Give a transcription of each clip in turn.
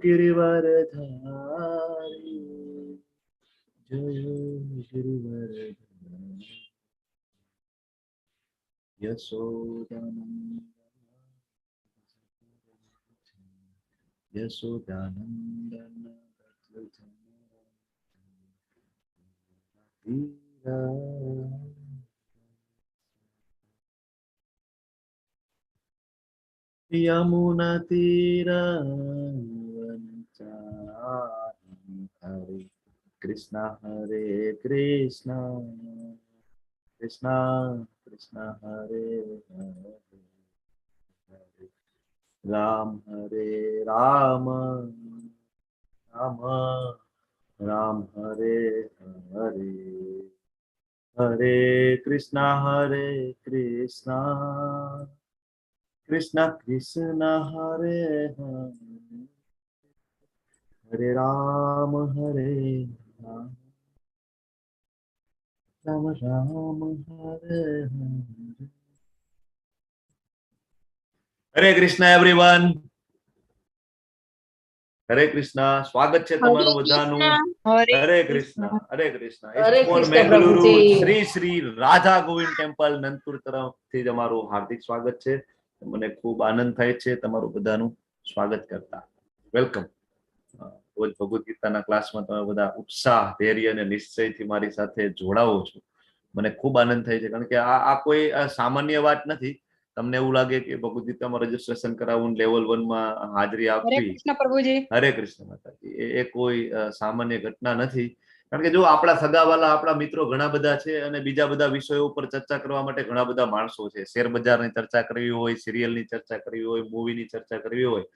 गिरिवरधारी जय गिरिवरधारी यशोदानंदन यशोदानंदन यमुना तीरा हरे कृष्णा कृष्णा कृष्णा हरे हरे राम हरे राम राम राम हरे हरे हरे कृष्णा कृष्णा कृष्णा हरे हरे हरे राम राम राम राम हरे हरे हरे कृष्णा एवरीवन हरे कृष्णा स्वागत है तमारू बधानु हरे कृष्णा इस्कॉन बेंगलुरु श्री श्री राधा गोविंद टेम्पल नंदपुर तरफथी तमारू हार्दिक स्वागत है મને ખૂબ આનંદ થાય છે તમારું બધાનું સ્વાગત કરતા વેલકમ રોજ ભગવદ ગીતાના ક્લાસમાં તમે બધા ઉત્સાહ ધૈર્ય અને નિશ્ચયથી મારી સાથે જોડાવો છો મને ખૂબ આનંદ થાય છે કારણ કે આ કોઈ સામાન્ય વાત નથી તમને એવું લાગે કે ભગવદ ગીતામાં રજીસ્ટ્રેશન કરાવવું લેવલ 1 માં હાજરી આપવી હરે કૃષ્ણ માતાજી એ કોઈ સામાન્ય ઘટના નથી કારણ કે જો આપણા સગાવાલા આપણા મિત્રો ઘણા બધા છે અને બીજા બધા વિષયો ઉપર ચર્ચા કરવા માટે ઘણા બધા માણસો છે શેર બજારની ચર્ચા કરવી હોય સિરિયલની ચર્ચા કરવી હોય મૂવીની ચર્ચા કરવી હોય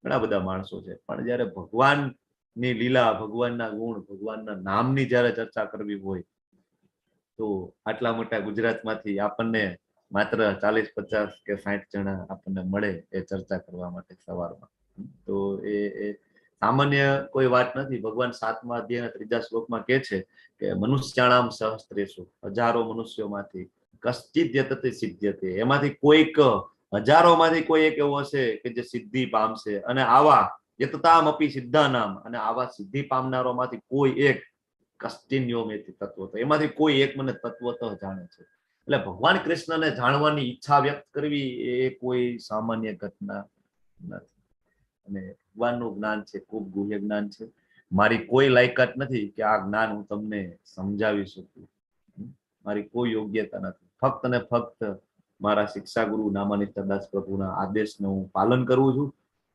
ઘણા બધા માણસો છે પણ જ્યારે ભગવાનની લીલા ભગવાનના ગુણ ભગવાનના નામની જ્યારે ચર્ચા કરવી હોય તો આટલા મોટા ગુજરાતમાંથી આપણને માત્ર 40-50 કે 60 જણા આપણને મળે એ ચર્ચા કરવા માટે સવારમાં તો એ સામાન્ય કોઈ વાત નથી ભગવાન 7મા અધ્યાયના 3જા શ્લોકમાં કહે છે કે મનુષ્યાણામ સહસ્ત્રેષુ હજારો મનુષ્યોમાંથી કશ્ચિત યતતે સિદ્ધ્યતે એમાંથી કોઈક હજારોમાંથી કોઈ એક એવો હશે કે જે સિદ્ધિ પામશે અને આવા યતતામ અપી સિદ્ધાનામ અને આવા સિદ્ધિ પામનારોમાંથી કોઈ એક કશ્ચિન્યોમેતિ તત્વ તો એમાંથી કોઈ એક મને તત્વતઃ જાણે છે એટલે ભગવાન કૃષ્ણને જાણવાની ઈચ્છા વ્યક્ત કરવી એ કોઈ સામાન્ય ઘટના નથી અને ભગવાનનું જ્ઞાન છે ખૂબ ગુહ્ય જ્ઞાન છે મારી કોઈ લાયકાત નથી કે આ જ્ઞાન હું તમને સમજાવી શકું મારી કોઈ યોગ્યતા નથી ફક્ત ને ફક્ત મારા શિક્ષા ગુરુ નામાનિષ્ઠદાસ પ્રભુના આદેશનું હું પાલન કરું છું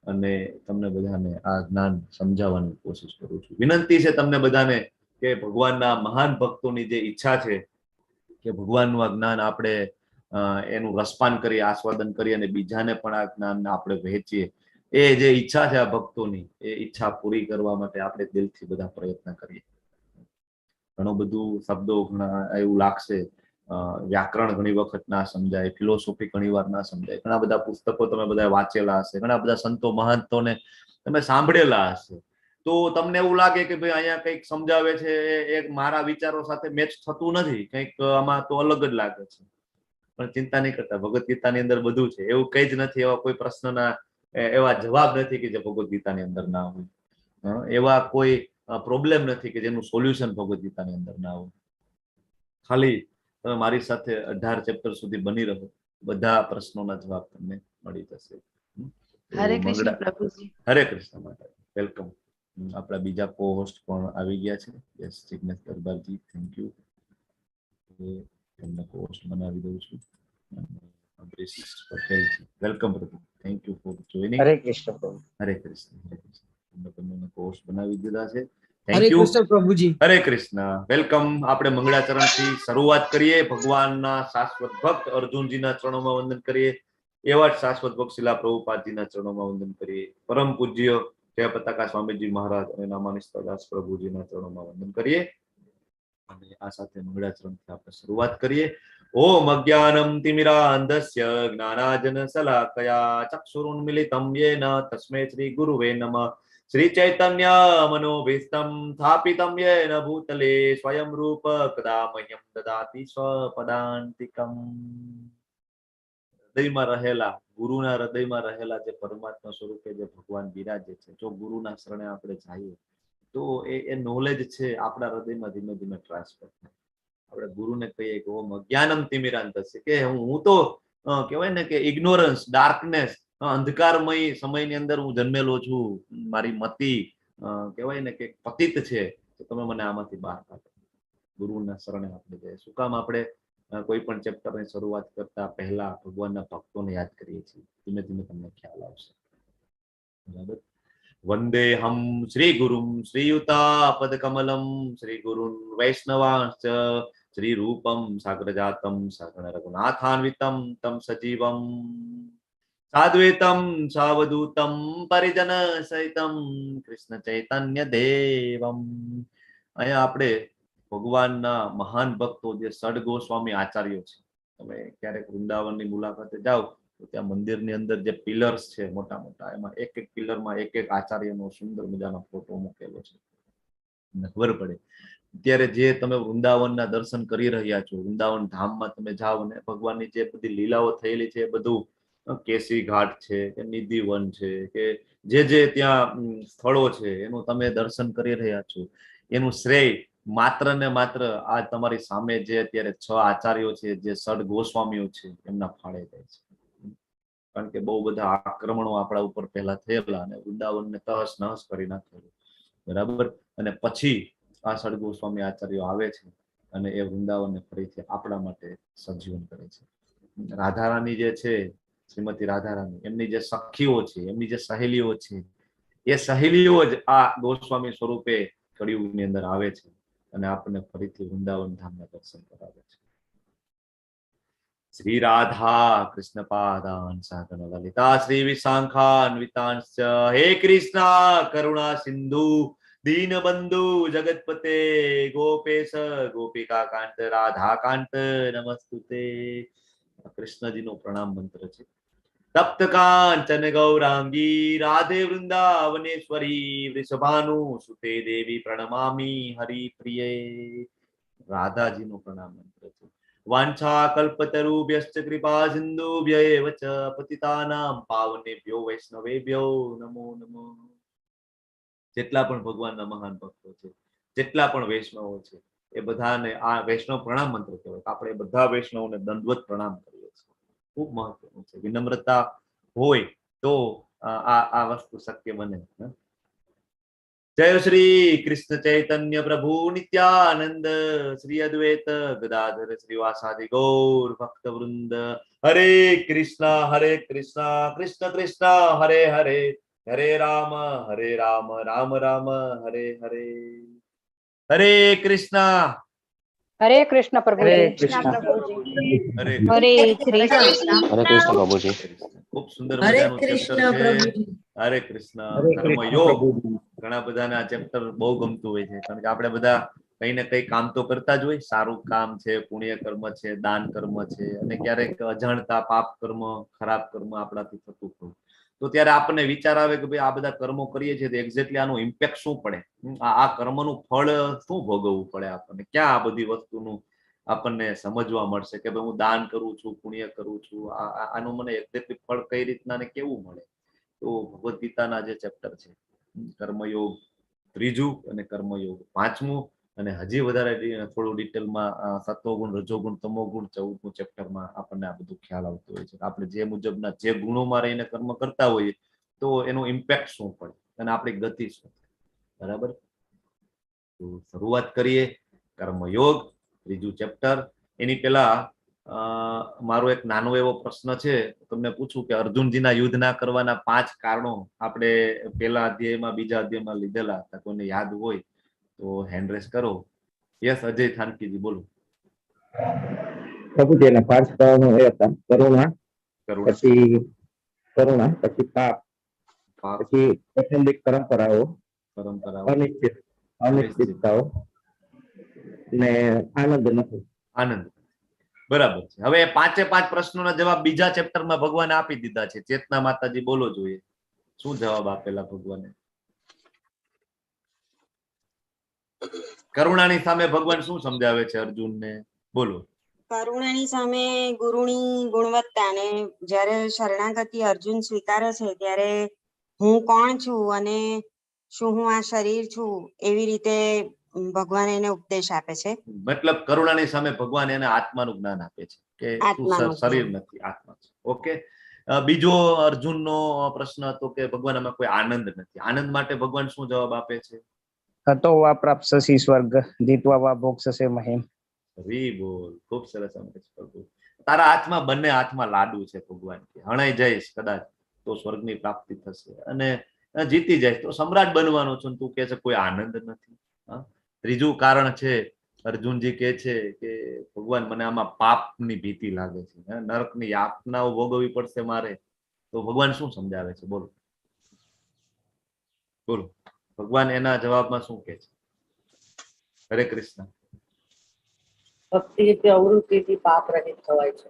અને તમને બધાને આ જ્ઞાન સમજાવવાની કોશિશ કરું છું વિનંતી છે તમને બધાને કે ભગવાનના મહાન ભક્તોની જે ઈચ્છા છે કે ભગવાનનું આ જ્ઞાન આપણે એનું રસપાન કરી આસ્વાદન કરી અને બીજાને પણ આ જ્ઞાનને આપણે વહેંચીએ એ જે ઈચ્છા છે આ ભક્તોની એ ઈચ્છા પૂરી કરવા માટે આપણે દિલથી બધા પ્રયત્ન કરીએ ઘણું બધું શબ્દો ઘણા એવું લાગશે વ્યાકરણ ઘણી વખત ના સમજાય ફિલોસોફી ઘણી વાર ના સમજાય ઘણા બધા પુસ્તકો તમે બધા વાંચેલા હશે ઘણા બધા સંતો મહંતોને તમે સાંભળેલા હશે તો તમને એવું લાગે કે ભાઈ અહીંયા કંઈક સમજાવે છે એક મારા વિચારો સાથે મેચ થતું નથી કંઈક આમાં તો અલગ જ લાગે છે પણ ચિંતા નહીં કરતા ભગવદ ગીતાની અંદર બધું છે એવું કઈ જ નથી એવા કોઈ પ્રશ્નના એવા જવાબ નથી કે જે ભગવદ ગીતાની અંદર ના હોય એવા કોઈ પ્રોબ્લેમ નથી કે જેનું સોલ્યુશન ભગવદ ગીતાની અંદર ના હોય ખાલી તમે મારી સાથે 18 ચેપ્ટર સુધી બની રહો બધા પ્રશ્નોના જવાબ તમને મળી જશે હરે કૃષ્ણ પ્રભુજી હરે કૃષ્ણ માતાજી વેલકમ આપણા બીજા કો હોસ્ટ પણ આવી ગયા છે યસ જિગ્નેશ દરબારજી થેન્ક યુ તમને કો હોસ્ટ બનાવી દઉં છું અમરીશ પટેલ વેલકમ પ્રભુ થેન્ક યુ ફોર જોઈનિંગ હરે કૃષ્ણ પ્રભુ હરે કૃષ્ણ તમને કો હોસ્ટ બનાવી દીધા છે હરે કૃષ્ણ પ્રભુજી હરે કૃષ્ણ વેલકમ આપણે મંગળાચરણથી શરૂઆત કરીએ ભગવાનના શાશ્વત ભક્ત અર્જુનજીના ચરણોમાં વંદન કરીએ એવા જ શાશ્વત ભક્ત શિલા પ્રભુપાદજીના ચરણોમાં વંદન કરીએ પરમ પૂજ્ય જય પતાકા સ્વામીજી મહારાજ અને નામાનિષ્ઠદાસ પ્રભુજીના ચરણોમાં વંદન કરીએ અને આ સાથે મંગળાચરણથી આપણે શરૂઆત કરીએ ઓમ અજ્ઞાનમ તિમિરાંધસ્ય જ્ઞાનાજન શલાકયા ચક્ષુરુન્મિલિતમ યેન તસ્મૈ શ્રી ગુરુવે નમઃ श्री चैतन्य मनोभीष्टं स्थापितं येन भूतले स्वयं रूप कदा मह्यं ददाति स्वपदान्तिकम् હૃદયમાં રહેલા, ગુરુના હૃદયમાં રહેલા જે પરમાત્મા સ્વરૂપે જે ભગવાન બિરાજે છે, જો ગુરુના શરણે આપણે જઈએ તો એ નોલેજ છે આપણા હૃદયમાં ધીમે ધીમે ટ્રાન્સફર થાય. આપણે ગુરુને કહીએ કે ઓમ જ્ઞાનમ તિમિરાંતસ્ય, કે હું તો કહેવાય ને કે ઇગ્નોરન્સ, ડાર્કનેસ, અંધકારમય સમયની અંદર હું જન્મેલો છું, મારી મતિ કહેવાય ને કે પતિત છે, તો તમે મને આમાંથી બહાર કાઢો. ગુરુના શરણે આપણે જઈએ. શું કામ આપણે કોઈ પણ ચેપ્ટરની શરૂઆત કરતા પહેલા ભગવાનના ભક્તોને યાદ કરીએ છીએ? ધીમે ધીમે તમને ખ્યાલ આવશે. બરાબર. વંદેહમ શ્રી ગુરુમ શ્રીયુતા કમલમ શ્રી ગુરુન વૈષ્ણવાંશ્ચ શ્રી રૂપમ સાગ્રજાતમ સગણ રઘુનાથાન્વિતમ તમ સજીવમ સાદ્વૈતમ સાવધૂતમ પરિજન સહિતમ કૃષ્ણ ચૈતન્ય દેવમ. અહીંયા આપણે ભગવાનના મહાન ભક્તો જે સડ ગોસ્વામી આચાર્યો છે, તમે ક્યારેક વૃંદાવનની મુલાકાતે જાઓ તો ત્યાં મંદિરની અંદર જે પિલર્સ છે મોટા મોટા, એમાં એક એક પિલરમાં એક એક આચાર્યનો સુંદર મજાનો ફોટો મૂકેલો છે. ખબર પડે અત્યારે જે તમે વૃંદાવનના દર્શન કરી રહ્યા છો, વૃંદાવન ધામમાં તમે જાઓ ને ભગવાનની જે બધી લીલાઓ થયેલી છે, એ બધું કેસી ઘાટ છે કે નિધિવન છે કે જે ત્યાં સ્થળો છે એનું તમે દર્શન કરી રહ્યા છો, એનું શ્રેય માત્ર ને માત્ર આ તમારી સામે જે અત્યારે 6 આચાર્યો છે, જે સડ ગોસ્વામીઓ છે, એમના ફાળે જાય છે. કારણ કે બહુ બધા આક્રમણો આપણા ઉપર પહેલા થયેલા અને વૃંદાવનને તહસ નહસ કરી નાખેલું. બરાબર. અને પછી આ સડ ગોસ્વામી આચાર્યો આવે છે અને એ વૃંદાવનને ફરીથી આપણા માટે સજીવન કરે છે. રાધારાણી જે છે, શ્રીમતી રાધારાણી, એમની જે સખીઓ છે, એમની જે સહેલીઓ છે, એ સહેલીઓ જ આ ગોસ્વામી સ્વરૂપે કળિયુગની અંદર આવે છે અને આપણને ફરીથી વૃંદાવન ધામના દર્શન કરાવે છે. શ્રી રાધા કૃષ્ણ પાદાન સહગણ લલિતા શ્રી વિશાખાન્વિતાંશ્ચ હે કૃષ્ણ કરુણા સિંધુ દીનબંધુ જગતપતે ગોપેશ ગોપિકા કાંત રાધા કાંત નમસ્તુતે. કૃષ્ણજીનો પ્રણામ મંત્ર છે. તપ્ત કાંચન ગૌરાંગી રાધે વૃંદાવનેશ્વરી વૃષભાનુ સુતે દેવી પ્રણમામી હરિપ્રિયે. રાધાજીનો પ્રણામ મંત્ર છે. વાંછા કલ્પતરુભ્યશ્ચ કૃપા સિંધુભ્ય એવ ચ પતિતાનાં પાવનેભ્યો વૈષ્ણવેભ્યો નમો નમઃ. જેટલા પણ ભગવાનના મહાન ભક્તો છે, જેટલા પણ વૈષ્ણવો છે, એ બધાને આ વૈષ્ણવ પ્રણામ મંત્ર કહેવાય. આપણે બધા વૈષ્ણવોને દંડવત પ્રણામ કરીએ છીએ. ખૂબ મહત્વનું છે. વિનમ્રતા હોય તો આ વસ્તુ શક્ય બને. જય શ્રી કૃષ્ણ ચૈતન્ય પ્રભુ નિત્યાનંદ શ્રી અદ્વૈત ગદાધર શ્રીવાસાદિ ગૌર ભક્ત વૃંદ. હરે કૃષ્ણ કૃષ્ણ કૃષ્ણ હરે હરે, હરે રામ રામ રામ હરે હરે. હરે કૃષ્ણ. હરે કૃષ્ણ પ્રભુજી. હરે કૃષ્ણ પ્રભુજી. ખૂબ સુંદર મજાનું ચેપ્ટર છે. હરે કૃષ્ણ કર્મયોગ. ઘણા બધાને આ ચેપ્ટર બહુ ગમતું હોય છે, કારણ કે આપણે બધા કઈ ને કઈ કામ તો કરતા જ હોય. સારું કામ છે, પુણ્ય કર્મ છે, દાન કર્મ છે, અને ક્યારેક અજાણતા પાપ કર્મ, ખરાબ કર્મ આપણાથી થતું હોય તો ત્યારે આપણને વિચાર આવે કે ભાઈ આ બધા કર્મો કરીએ છીએ તો એક્ઝેક્ટલી આનું ઇમ્પેક્ટ શું પડે, આ કર્મનું ફળ શું ભોગવવું પડે આપણને, ક્યાં આ બધી વસ્તુનું આપણને સમજવા મળશે કે ભાઈ હું દાન કરું છું, પુણ્ય કરું છું, આનું મને એક્ઝેક્ટલી ફળ કઈ રીતના ને કેવું મળે. તો ભગવદ્ ગીતાના જે ચેપ્ટર છે, કર્મયોગ 3 અને કર્મયોગ 5, અને હજી વધારે થોડું ડિટેલમાં સત્વગુણ, રજોગુણ, તમોગુણ 14મું ચેપ્ટરમાં આપણને આ બધું ખ્યાલ આવતો હોય છે. આપણે જે મુજબના જે ગુણોમાં રહીને કર્મ કરતા હોઈએ તો એનું ઇમ્પેક્ટ શું પડે અને આપણી ગતિ શું. બરાબર. તો શરૂઆત કરીએ. કર્મયોગ 3 ચેપ્ટર. એની પહેલા મારો એક નાનો એવો પ્રશ્ન છે, તમને પૂછું કે અર્જુનજીના યુદ્ધ ના કરવાના 5 કારણો આપણે પહેલા અધ્યાયમાં, બીજા અધ્યાયમાં લીધેલા હતા. કોઈને યાદ હોય તો હેન્ડ રેસ કરો. યસ, અજય થાનકીજી બોલો. પ્રભુજી એના 5 કારણો એ હતા: કરુણા, પછી પાપ, પછી કૌટુંબિક પરંપરાઓ, અનિશ્ચિતતાઓ ને આનંદ નથી. આનંદ. બરાબર છે. હવે 5 પ્રશ્નોના જવાબ બીજા ચેપ્ટરમાં ભગવાને આપી દીધા છે. ચેતના માતાજી બોલો જોઈએ, શું જવાબ આપેલા ભગવાને? કરુણાની સામે ભગવાન શું સમજાવે છે અર્જુનને? બોલો. કરુણાની સામે ગુરુની ગુણવત્તા ને જ્યારે શરણાગતિ અર્જુન સ્વીકારે છે ત્યારે હું કોણ છું અને શું હું આ શરીર છું એવી રીતે ભગવાન એને ઉપદેશ આપે છે. મતલબ કરુણાની સામે ભગવાન એને આત્માનું જ્ઞાન આપે છે કે તું શરીર નથી, આત્મા છે. ઓકે, બીજો અર્જુનનો પ્રશ્ન હતો કે ભગવાન આમાં કોઈ આનંદ નથી. આનંદ માટે ભગવાન શું જવાબ આપે છે? હતો વા પ્રાપ્સ્યસી સ્વર્ગ જીતવા વા ભોગસસે મહિમ. વી બોલ, ખૂબ સરસ સમજે છે પ્રભુ. તારા હાથમાં, બંને હાથમાં લાડુ છે ભગવાન કે હણાઈ જઈશ કદાચ તો સ્વર્ગની પ્રાપ્તિ થશે અને જીતી જાય તો સમ્રાટ બનવાનો છું, તું કે છે કોઈ આનંદ નથી. ત્રીજું કારણ છે, અર્જુનજી કે છે કે ભગવાન મને આમાં પાપની ભીતિ લાગે છે, નરકની યાતનાઓ ભોગવવી પડશે મારે. તો ભગવાન શું સમજાવે છે? બોલો બોલો, ભગવાન એના જવાબમાં શું કે છે? હરે કૃષ્ણ. ભક્તિ કે અવૃત્તિથી પાપ રહિત થવાય છે.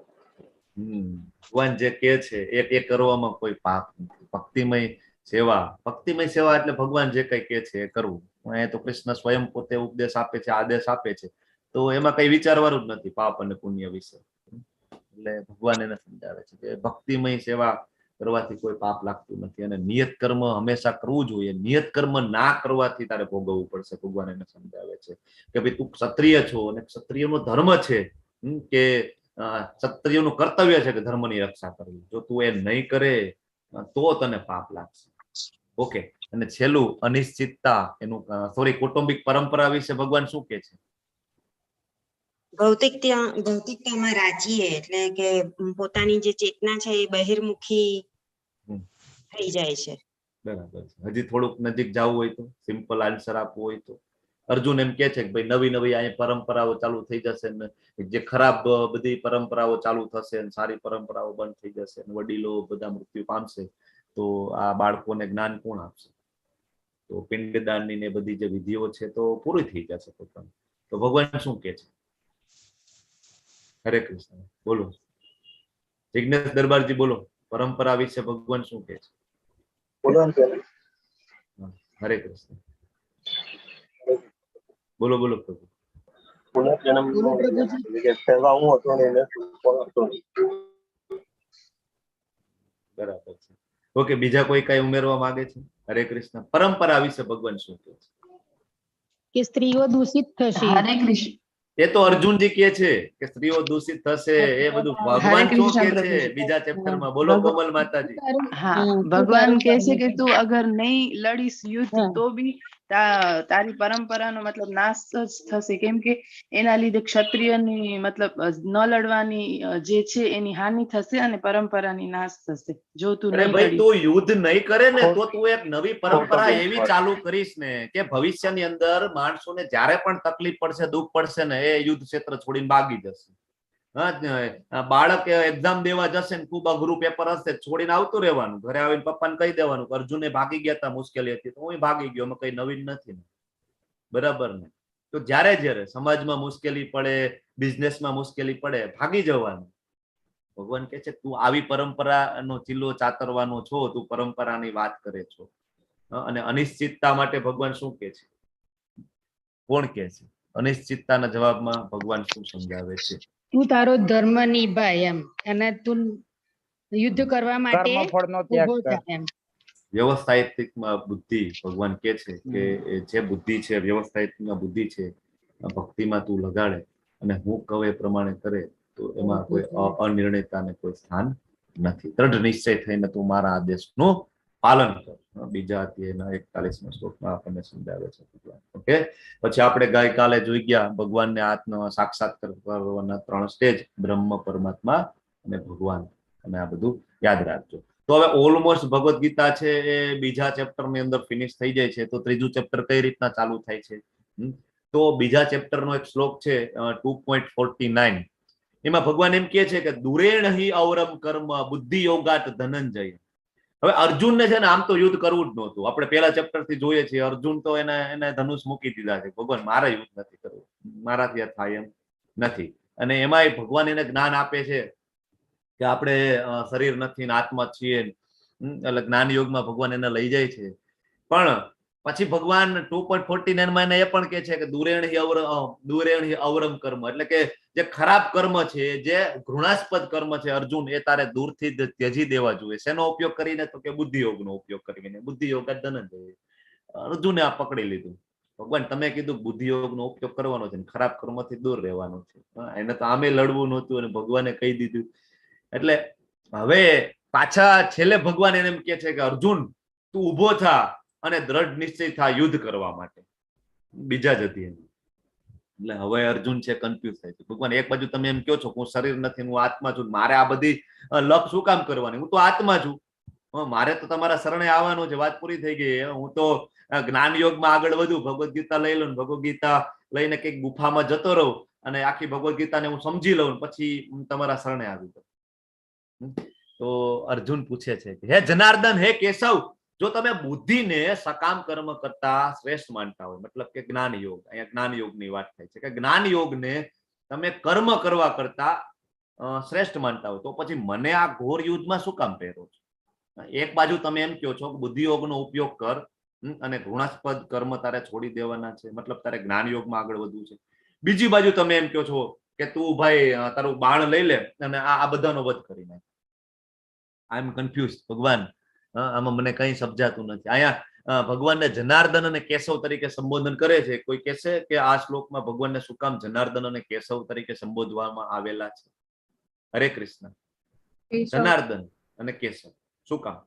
ભગવાન જે કે છે એ કરવામાં કોઈ પાપ નથી. ભક્તિમય સેવા એટલે ભગવાન જે કઈ કે છે એ કરવું. અહીંયા તો કૃષ્ણ સ્વયં પોતે ઉપદેશ આપે છે, આદેશ આપે છે, તો એમાં કઈ વિચારવાનું જ નથી પાપ અને પુણ્ય વિશે. એટલે ભગવાન એને સમજાવે છે કે ભક્તિમય સેવા કરવાથી કોઈ પાપ લાગતું નથી અને નિયત કર્મ હંમેશા કરવું જોઈએ. નિયત કર્મ ના કરવાથી તારે ભોગવવું પડશે. ભગવાન એને સમજાવે છે કે ભાઈ તું ક્ષત્રિય છો અને ક્ષત્રિયનો ધર્મ છે કે ક્ષત્રિયનું કર્તવ્ય છે કે ધર્મની રક્ષા કરવી. જો તું એ નહીં કરે તો તને પાપ લાગશે. ઓકે, અને છેલ્લું અનિશ્ચિતતા, એનું કૌટુંબિક પરંપરા વિશે ભગવાન શું કે છે? ભૌતિકતામાં રાજીએ એટલે કે પોતાની જે ચેતના છે એ બહિર્મુખી થઈ જાય છે. બરાબર છે. હજી થોડુંક નજીક જવું હોય તો, સિમ્પલ આન્સર આપવું હોય તો, અર્જુન એમ કે છે કે ભાઈ નવી નવી અહીંયા પરંપરાઓ ચાલુ થઈ જશે ને જે ખરાબ બધી પરંપરાઓ ચાલુ થશે અને સારી પરંપરાઓ બંધ થઈ જશે અને વડીલો બધા મૃત્યુ પામશે તો આ બાળકોને જ્ઞાન કોણ આપશે? તો પિંડદાનની ને બધી જે વિધિઓ છે તો પૂરી થઈ જશે પોતાનું. તો ભગવાન શું કે છે? હરે કૃષ્ણ. બોલો જિજ્ઞેશ દરબારજી, બોલો પરંપરા વિશે ભગવાન શું કે છે? હરે કૃષ્ણ. બોલો બોલો પ્રભુ. બરાબર છે. ઓકે, બીજા કોઈ કઈ ઉમેરવા માંગે છે? હરે કૃષ્ણ. પરંપરા વિશે ભગવાન શું કહે છે? કે સ્ત્રીઓ દૂષિત થશે. હરે કૃષ્ણ. એ તો અર્જુનજી કહે છે કે સ્ત્રીઓ દૂષિત થશે, એ બધું ભગવાન શું કહે છે બીજા ચેપ્ટરમાં? બોલો કોમલ માતાજી. હા, ભગવાન કહે છે કે તું અગર નહીં લડીશ યુદ્ધ તો બી તારી પરંપરાનો મતલબ નાશ જ થશે, કેમ કે એના લીધે ક્ષત્રિયની મતલબ ન લડવાની જે છે એની હાનિ થશે અને પરંપરાની નાશ થશે. જો તું નહીં ભાઈ તું યુદ્ધ નહીં કરે ને તો તું એક નવી પરંપરા એવી ચાલુ કરીશ ને કે ભવિષ્યની અંદર માણસોને જ્યારે પણ તકલીફ પડશે, દુઃખ પડશે ને એ યુદ્ધ ક્ષેત્ર છોડીને ભાગી જશે. બાળક એક્ઝામ દેવા જશે ને ખૂબ અઘરું પેપર હશે, છોડીને આવતું રહેવાનું, ઘરે આવીને પપ્પાને કહી દેવાનું અર્જુને ભાગી ગયા હતા, મુશ્કેલી હતી તો હું ભાગી ગયો, એમાં કઈ નવીન નથી. બરાબર ને? તો જ્યારે સમાજમાં મુશ્કેલી પડે, બિઝનેસમાં મુશ્કેલી પડે, ભાગી જવાનું. ભગવાન કે છે તું આવી પરંપરાનો ચીલો ચાતરવાનો છો, તું પરંપરાની વાત કરે છો. અને અનિશ્ચિતતા માટે ભગવાન શું કે છે? કોણ કે છે? અનિશ્ચિતતાના જવાબમાં ભગવાન શું સમજાવે છે? તું તારો ધર્મ નિભાય એમ, અને તું યુદ્ધ કરવા માટે ઉભો થા એમ. વ્યવસ્થાયિક બુદ્ધિ, ભગવાન કે છે કે જે બુદ્ધિ છે, વ્યવસ્થાયિક બુદ્ધિ છે, ભક્તિમાં તું લગાડે અને હું કહું એ પ્રમાણે કરે તો એમાં કોઈ અનિર્ણયતાને કોઈ સ્થાન નથી. દ્રઢ નિશ્ચય થઈને તું મારા આદેશનું પાલન કર. બીજા અધ્યાયના 41મા શ્લોકમાં આપણને સમજાવે છે. ઓકે, પછી આપણે ગઈકાલે જોઈ ગયા ભગવાનને આત્મ સાક્ષાત્કાર કરવાના 3 સ્ટેજ: બ્રહ્મ, પરમાત્મા અને ભગવાન. અને આ બધું યાદ રાખજો. તો હવે ઓલમોસ્ટ ભગવદ ગીતા છે એ બીજા ચેપ્ટરની અંદર ફિનિશ થઈ જાય છે. તો ત્રીજું ચેપ્ટર કઈ રીતના ચાલુ થાય છે? તો બીજા ચેપ્ટરનો એક શ્લોક છે 2.49. એમાં ભગવાન એમ કહે છે કે દુરેણ હિ ઔરમ કર્મ બુદ્ધિ યોગાત ધનંજય. હવે અર્જુનને છે ને આમ તો યુદ્ધ કરવું જ નહોતું. આપણે પહેલા ચેપ્ટર થી જોઈએ છીએ અર્જુન તો એને ધનુષ મૂકી દીધા છે. ભગવાન મારે યુદ્ધ નથી કરવું, મારાથી થાય એમ નથી. અને એમાંય ભગવાન એને જ્ઞાન આપે છે કે આપણે શરીર નથી ને આત્મા છીએ. એટલે જ્ઞાન યોગમાં ભગવાન એને લઈ જાય છે. પણ પછી ભગવાન 2.49 માં એ પણ કે છે કે દુરેણ અવરમ કર્મ, એટલે કે જે ખરાબ કર્મ છે, જે ઘૃણાસ્પદ કર્મ છે અર્જુન, એ તારે દૂરથી જ ત્યજી દેવા જોઈએ. શેનો ઉપયોગ કરીને? તો કે બુદ્ધિ યોગનો ઉપયોગ કરીને. બુદ્ધિ યોગ જ ધનંજય અર્જુને આ પકડી લીધું. ભગવાન તમે કીધું બુદ્ધિ યોગનો ઉપયોગ કરવાનો છે, ખરાબ કર્મથી દૂર રહેવાનું છે. એને તો આમે લડવું નહોતું અને ભગવાને કહી દીધું. એટલે હવે પાછા છેલ્લે ભગવાન એને એમ કે છે કે અર્જુન તું ઉભો થા અને દ્રઢ નિશ્ચય થા યુદ્ધ કરવા માટે. બીજા જતી એટલે હવે અર્જુન છે કન્ફ્યુઝ થાય છે. ભગવાન એક બાજુ તમે એમ કહો છો હું શરીર નથી, હું આત્મા છું, મારે આ બધી લપ શું કામ કરવાની? હું તો આત્મા છું, મારે તો તમારા શરણે આવવાનું છે. વાત પૂરી થઈ ગઈ. હું તો જ્ઞાન યોગમાં આગળ વધુ, ભગવદ ગીતા લઈ લઉં, ભગવદ ગીતા લઈને કઈક ગુફામાં જતો રહું અને આખી ભગવદ ગીતાને હું સમજી લઉં, પછી હું તમારા શરણે આવી જાઉં. તો અર્જુન પૂછે છે કે હે જનાર્દન, હે કેશવ, જો તમે બુદ્ધિને સકામ કર્મ કરતા શ્રેષ્ઠ માનતા હોય, મતલબ કે જ્ઞાન યોગ, અહીંયા જ્ઞાન યોગની વાત થાય છે કે જ્ઞાન યોગને તમે કર્મ કરવા કરતા શ્રેષ્ઠ માનતા હોય, તો પછી મને આ ઘોર યુદ્ધમાં શું કામ પહેરો છો? એક બાજુ તમે એમ કહો છો કે બુદ્ધિ યોગનો ઉપયોગ કર અને ઘૃણાસ્પદ કર્મ તારે છોડી દેવાના છે, મતલબ તારે જ્ઞાન યોગમાં આગળ વધવું છે. બીજી બાજુ તમે એમ કહો છો કે તું ભાઈ તારું બાણ લઈ લે અને આ બધાનો વધ કરી નાખ. આઈ એમ કન્ફ્યુઝ ભગવાન, આમાં મને કઈ સમજાતું નથી. અહીંયા ભગવાનને જનાર્દન અને કેશવ તરીકે સંબોધન કરે છે. કોઈ કહેશે કે આ શ્લોકમાં ભગવાનને શું કામ જનાર્દન અને કેશવ તરીકે સંબોધવામાં આવેલા છે? હરે કૃષ્ણ. જનાર્દન અને કેશવ શું કામ?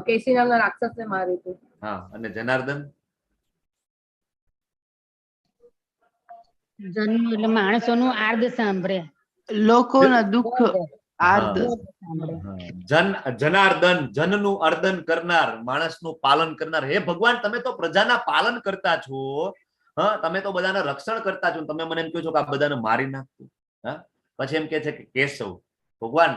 કેસી નામના રાક્ષસને માર્યું હતું. હા, અને જનાર્દન જન્મ એટલે માણસોનું આર્ધ સાંભળે, લોકોના દુઃખ આર્ધ. જનાર્દન, જનનું અર્દન કરનાર, માણસનું પાલન કરનાર. હે ભગવાન, તમે તો પ્રજાના પાલન કરતા છો, તમે તો બધાના રક્ષણ કરતા છો, તમે મને એમ કહો છો કે આ બધાને મારી નાખતું. પછી એમ કે છે કે કેશવ, ભગવાન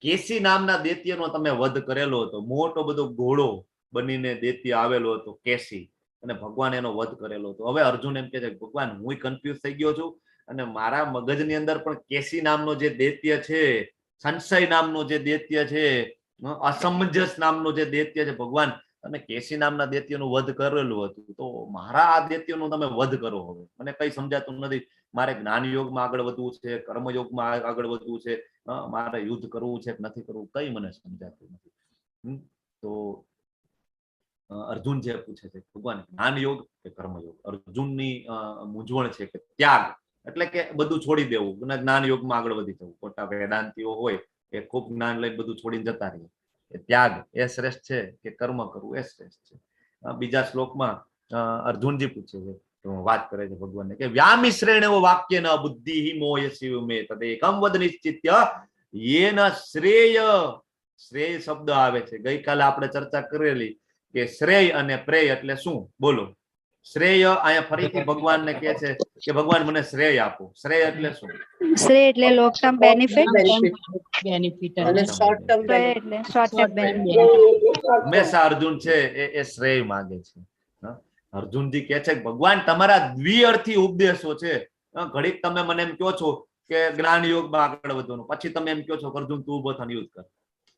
કેસી નામના દૈત્યનો તમે વધ કરેલો હતો. મોટો બધો ઘોડો બનીને દૈત્ય આવેલો હતો કેસી, અને ભગવાન એનો વધ કરેલો હતો. હવે અર્જુન એમ કે છે ભગવાન હું કન્ફ્યુઝ થઈ ગયો છું અને મારા મગજની અંદર પણ કેસી નામનો જે દૈત્ય છે, સંશય નામનો જે દૈત્ય છે, અસમંજસ નામનો જે દૈત્ય છે, ભગવાન તમે કેસી નામના દૈત્યનું વધ કરેલું હતું, તો મારા આ દૈત્યનું તમે વધ કરો. હવે મને કઈ સમજાતું નથી. મારે જ્ઞાન યોગમાં આગળ વધવું છે, કર્મયોગમાં આગળ વધવું છે, મારે યુદ્ધ કરવું છે કે નથી કરવું, કઈ મને સમજાતું નથી. તો અર્જુન જે પૂછે છે ભગવાન જ્ઞાન યોગ કે કર્મયોગ? અર્જુનની મૂંઝવણ છે કે ત્યાગ એટલે કે બધું છોડી દેવું અને જ્ઞાન યોગમાં આગળ વધી જવું. ખોટા વેદાંતિઓ હોય એ ખૂબ જ્ઞાન લઈને બધું છોડીને જતા રહે. એ ત્યાગ એ શ્રેષ્ઠ છે કે કર્મ કરવું એ શ્રેષ્ઠ છે? બીજા શ્લોકમાં અર્જુનજી પૂછે છે, વાત કરે છે ભગવાનને કે વ્યામિશ્રેણ વાક્ય ન બુદ્ધિ મોયસી મે તદેકમ વદ નિશ્ચિત્ય યેન શ્રેય. શ્રેય શબ્દ આવે છે, ગઈકાલે આપણે ચર્ચા કરેલી કે શ્રેય અને પ્રેય એટલે શું? બોલો. શ્રેય અહીંયા ફરીથી ભગવાનને કહે છે કે ભગવાન મને શ્રેય આપો. શ્રેય એટલે શું? શ્રેય એટલે લોંગ ટર્મ બેનિફિટ બેનિફિટ અને શોર્ટ ટર્મ એટલે શોર્ટ ટર્મ બેનિફિટ. હંમેશા અર્જુન છે એ શ્રેય માંગે છે. અર્જુનજી કહે છે કે ભગવાન તમારા દ્વિઅર્થી ઉપદેશો છે. ઘડીક તમે મને એમ કહો છો કે જ્ઞાન યોગમાં આગળ વધવાનું, પછી તમે એમ કહો છો અર્જુન તું ઉભો થઈને યુદ્ધ કર.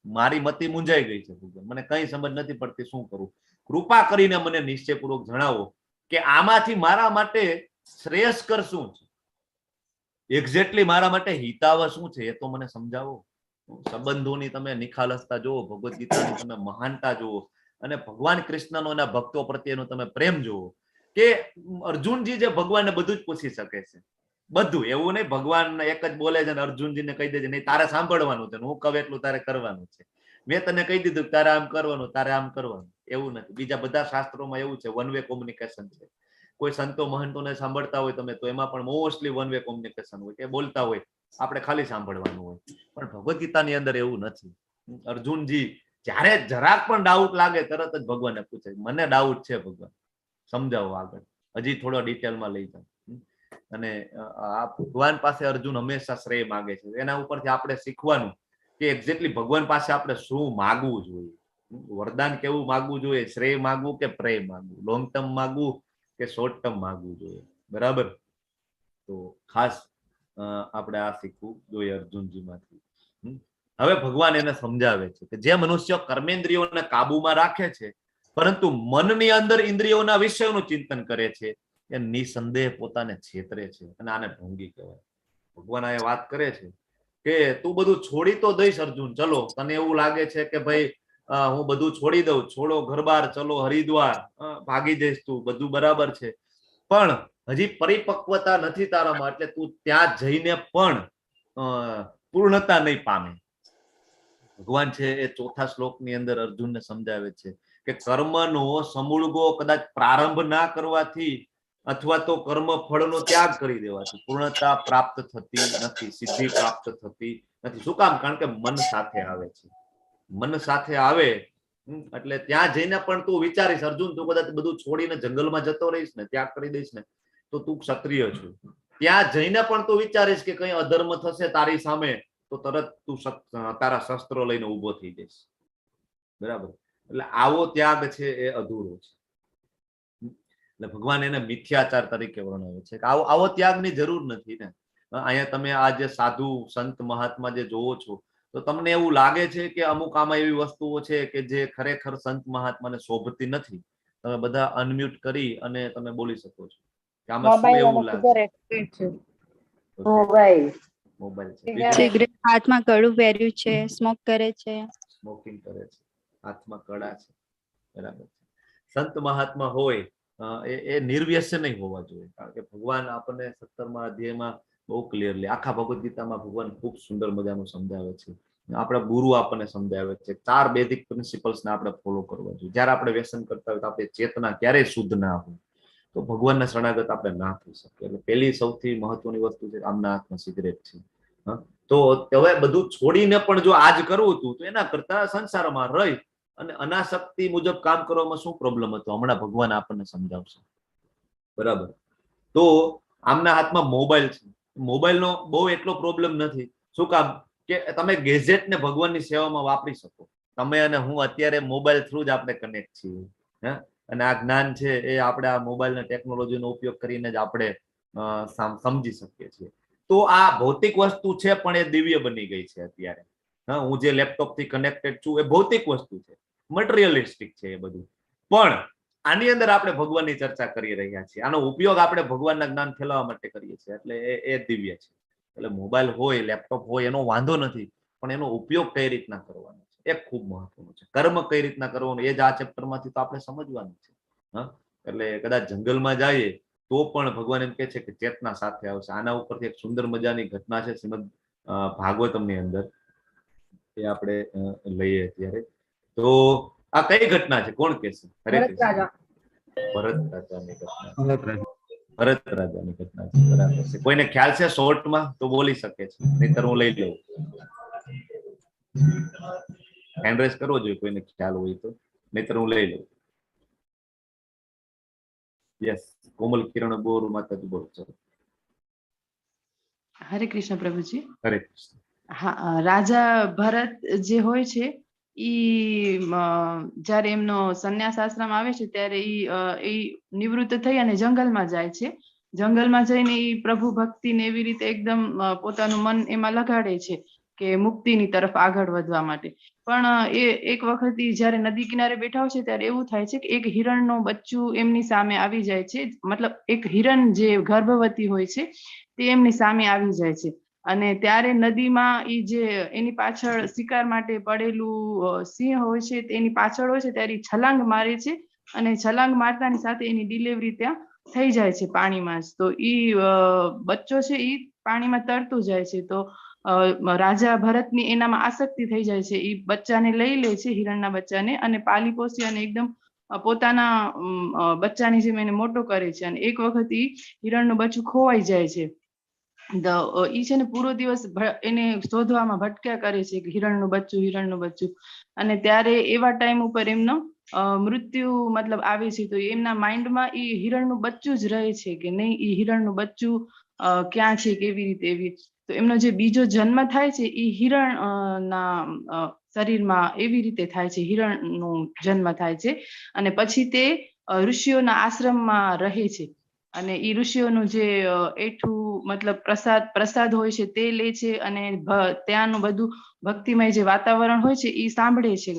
મારી મતિ મૂંઝાઈ ગઈ છે ભગવાન, મને કઈ સમજ નથી પડતી શું કરું. કૃપા કરીને મને નિશ્ચયપૂર્વક જણાવો કે આમાંથી મારા માટે શ્રેયસ્કર શું છે, એક્ઝેક્ટલી મારા માટે હિતાવ શું છે, એ તો મને સમજાવો. સંબંધોની તમે નિખાલસતા જુઓ, ભગવદ ગીતાની તમે મહાનતા જુઓ, અને ભગવાન કૃષ્ણનો એના ભક્તો પ્રત્યેનો તમે પ્રેમ જુઓ. કે અર્જુનજી જે ભગવાનને બધું જ પૂછી શકે છે, બધું. એવું નહીં ભગવાન એક જ બોલે છે ને અર્જુનજીને કહી દે છે નહીં તારે સાંભળવાનું છે, હું કહું એટલું તારે કરવાનું છે, મેં તને કહી દીધું તારે આમ કરવાનું, તારે આમ કરવાનું. એવું નથી. બીજા બધા શાસ્ત્રોમાં એવું છે, વન વે કોમ્યુનિકેશન છે. કોઈ સંતો મહંતોને સાંભળતા હોય તમે તો એમાં પણ મોસ્ટલી વન વે કોમ્યુનિકેશન હોય, કે બોલતા હોય, આપણે ખાલી સાંભળવાનું હોય. પણ ભગવદ ગીતાની અંદર એવું નથી. અર્જુનજી જ્યારે જરાક પણ ડાઉટ લાગે તરત જ ભગવાનને પૂછે મને ડાઉટ છે ભગવાન સમજાવો આગળ, હજી થોડો ડિટેલમાં લઈ જાઓ. અને આ ભગવાન પાસે અર્જુન હંમેશા શ્રેય માગે છે. એના ઉપરથી આપણે શીખવાનું કે એક્ઝેક્ટલી ભગવાન પાસે આપણે શું માગવું જોઈએ. વરદાન કેવું માગવું જોઈએ? શ્રેય માગવું કે પ્રેય માગવું? લોંગ ટર્મ માગવું કે શોર્ટ ટર્મ માગવું જોઈએ? બરાબર. તો ખાસ આપણે આ શીખવું જોઈએ અર્જુનજી માંથી. હવે ભગવાન એને સમજાવે છે કે જે મનુષ્ય કર્મેન્દ્રિયોને કાબુમાં રાખે છે પરંતુ મનની અંદર ઇન્દ્રિયોના વિષયોનું ચિંતન કરે છે એ નિસંદેહ પોતાને છેતરે છે અને આને ઢોંગી કહેવાય. ભગવાન આ વાત કરે છે કે તું બધું છોડી તો દઈશ અર્જુન, ચલો તને એવું લાગે છે કે ભાઈ હું બધું છોડી દઉં, છોડો ઘરબાર, ચલો હરિદ્વાર, ભાગી જઈશ તું, બધું બરાબર છે, પણ હજી પરિપક્વતા નથી તારામાં, એટલે તું ત્યાં જઈને પણ પૂર્ણતા નહીં પામે. ભગવાન છે એ ચોથા શ્લોકની અંદર અર્જુનને સમજાવે છે કે કર્મનો સમૂળગો કદાચ પ્રારંભ ના કરવાથી અથવા તો કર્મ ફળનો ત્યાગ કરી દેવાથી પૂર્ણતા પ્રાપ્ત થતી નથી, સિદ્ધિ પ્રાપ્ત થતી નથી. શું કામ? કારણ કે મન સાથે આવે છે. મન સાથે આવે એટલે ત્યાં જઈને પણ તું વિચારીશ અર્જુન, તું કદાચ બધું છોડીને જંગલમાં જતો રહીશ ને, ત્યાગ કરી દઈશ ને, તો તું ક્ષત્રિય છું. ત્યાં જઈને પણ તું વિચારીશ કે કઈ અધર્મ થશે તારી સામે, તો તરત તું તારા શસ્ત્રો લઈને ઉભો થઈ જઈશ. બરાબર? એટલે આવો ત્યાગ છે એ અધૂરો છે. એટલે ભગવાન એને મિથ્યાચાર તરીકે વર્ણવે છે કે આવો ત્યાગની જરૂર નથી ને. અહીંયા તમે આ જે સાધુ સંત મહાત્મા જે જોવો છો, તો તમને એવું લાગે છે કે અમુક આમાં એવી વસ્તુઓ છે કે જે ખરેખર સંત મહાત્માને શોભતી નથી. તમે બધા અનમ્યુટ કરી અને તમે બોલી શકો છો કે આમાં શું એવું લાગે? મોબાઈલ છે, સિગરેટ હાથમાં કડું પહેર્યું છે, સ્મોક કરે છે, સ્મોકિંગ કરે છે, હાથમાં કડા છે. બરાબર છે. સંત મહાત્મા હોય એ નિર્વ્યસન નહીં હોવા જોઈએ, કારણ કે ભગવાન આપણને 17મા અધ્યાયમાં બહુ ક્લિયરલી આખા ભગવદ ગીતામાં ભગવાન ખૂબ સુંદર મજાનું સમજાવે છે. આપણા ગુરુ આપણને સમજાવે છે 4 બેઝિક પ્રિન્સિપલ્સને આપણે ફોલો કરવા જોઈએ. જયારે આપણે વ્યસન કરતા હોય તો આપણી ચેતના ક્યારેય શુદ્ધ ના હોય, તો ભગવાનના શરણાગત આપણે ના થઈ શકીએ. એટલે પહેલી સૌથી મહત્વની વસ્તુ છે આમના હાથમાં સિગરેટ છે. તો હવે બધું છોડીને પણ જો આજ કરવું હતું તો એના કરતા સંસારમાં રહી અને અનાસક્તિ મુજબ કામ કરવામાં શું પ્રોબ્લેમ હતો, હમણાં ભગવાન આપણને સમજાવશે. બરાબર? તો આમના હાથમાં મોબાઈલ છે. મોબાઈલનો બહુ એટલો પ્રોબ્લેમ નથી. શું કામ? કે તમે ગેજેટને ભગવાનની સેવામાં વાપરી શકો. તમે અને હું અત્યારે મોબાઈલ થ્રુ જ આપણે કનેક્ટ છીએ. અને આ જ્ઞાન છે એ આપણે આ મોબાઈલ ટેકનોલોજીનો ઉપયોગ કરીને જ આપણે સમજી શકીએ છીએ. તો આ ભૌતિક વસ્તુ છે પણ એ દિવ્ય બની ગઈ છે અત્યારે. હું જે લેપટોપ થી કનેક્ટેડ છું એ ભૌતિક વસ્તુ છે, મટીરિયલિસ્ટિક છે એ બધું. પણ આની અંદર આપણે ભગવાનની ચર્ચા કરી રહ્યા છીએ, આનો ઉપયોગ આપણે ભગવાનના જ્ઞાન ફેલાવવા માટે કરીએ છીએ, એટલે એ દિવ્ય છે. એટલે મોબાઈલ હોય, લેપટોપ હોય, એનો વાંધો નથી, પણ એનો ઉપયોગ કઈ રીતના કરવાનો છે એ ખૂબ મહત્વનું છે. કર્મ કઈ રીતના કરવાનું એ જ આ ચેપ્ટરમાંથી તો આપણે સમજવાનું છે. એટલે કદાચ જંગલમાં જઈએ તો પણ ભગવાન એમ કે છે કે ચેતના સાથે આવશે. આના ઉપરથી એક સુંદર મજાની ઘટના છે શ્રીમદ ભાગવતમની અંદર, એ આપણે લઈએ અત્યારે. તો આ કઈ ઘટના છે, કોણ કહેશે? ભરત રાજાની ઘટના. ભરત રાજાની ઘટના છે. બરાબર છે. કોઈને ખ્યાલ છે શોર્ટમાં તો બોલી શકે છે, નહીતર હું લઈ લઉં. હેન્ડ રેઝ કરવો જોઈએ કોઈને ખ્યાલ હોય તો, નહીતર હું લઈ લઉં. યસ, કોમલ કિરણ બોર માતાજી બોલો છો. હરે કૃષ્ણ પ્રભુજી. હરે કૃષ્ણ. હા, રાજા ભરત જે હોય છે ઈ જયારે એમનો સંન્યાસ આશ્રમ આવે છે ત્યારે ઈ નિવૃત્ત થઈ અને જંગલમાં જાય છે. જંગલમાં જઈને ઈ પ્રભુ ભક્તિ ને એવી રીતે એકદમ પોતાનું મન એમાં લગાડે છે કે મુક્તિની તરફ આગળ વધવા માટે. પણ એ એક વખત જયારે નદી કિનારે બેઠા હોય છે ત્યારે એવું થાય છે કે એક હિરણનું બચ્ચું એમની સામે આવી જાય છે. મતલબ એક હિરણ જે ગર્ભવતી હોય છે તે એમની સામે આવી જાય છે. અને ત્યારે નદીમાં ઈ જે એની પાછળ શિકાર માટે પડેલું સિંહ હોય છે તેની પાછળ હોય છે ત્યારે છલાંગ મારે છે અને છલાંગ મારતાની સાથે એની ડિલિવરી ત્યાં થઈ જાય છે પાણીમાં જ. તો ઈ બચ્ચો છે ઈ પાણીમાં તરતું જાય છે. તો રાજા ભરતની એનામાં આસક્તિ થઈ જાય છે. ઈ બચ્ચાને લઈ લે છે, હિરણના બચ્ચાને, અને પાલી પોસી અને એકદમ પોતાના બચ્ચાની જેમ એને મોટો કરે છે. અને એક વખત ઈ હિરણનું બચ્ચું ખોવાઈ જાય છે. ઈ છે ને પૂરો દિવસ એને શોધવામાં ભટક્યા કરે છે કે હિરણનું બચ્ચું. અને ત્યારે એવા ટાઈમ ઉપર એમનો મૃત્યુ મતલબ આવે છે. તો એમના માઇન્ડમાં ઈ હિરણનું બચ્ચું જ રહે છે કે નહીં, ઈ હિરણનું બચ્ચું ક્યાં છે, કેવી રીતે એવી. તો એમનો જે બીજો જન્મ થાય છે ઈ હિરણ ના શરીરમાં એવી રીતે થાય છે, હિરણનો જન્મ થાય છે. અને પછી તે ઋષિઓના આશ્રમમાં રહે છે. અને ઈ ઋષિઓનું જે એઠું મતલબ પ્રસાદ હોય છે તે લે છે. અને ત્યાંનું બધું ભક્તિમય જે વાતાવરણ હોય છે ઈ સાંભળે છે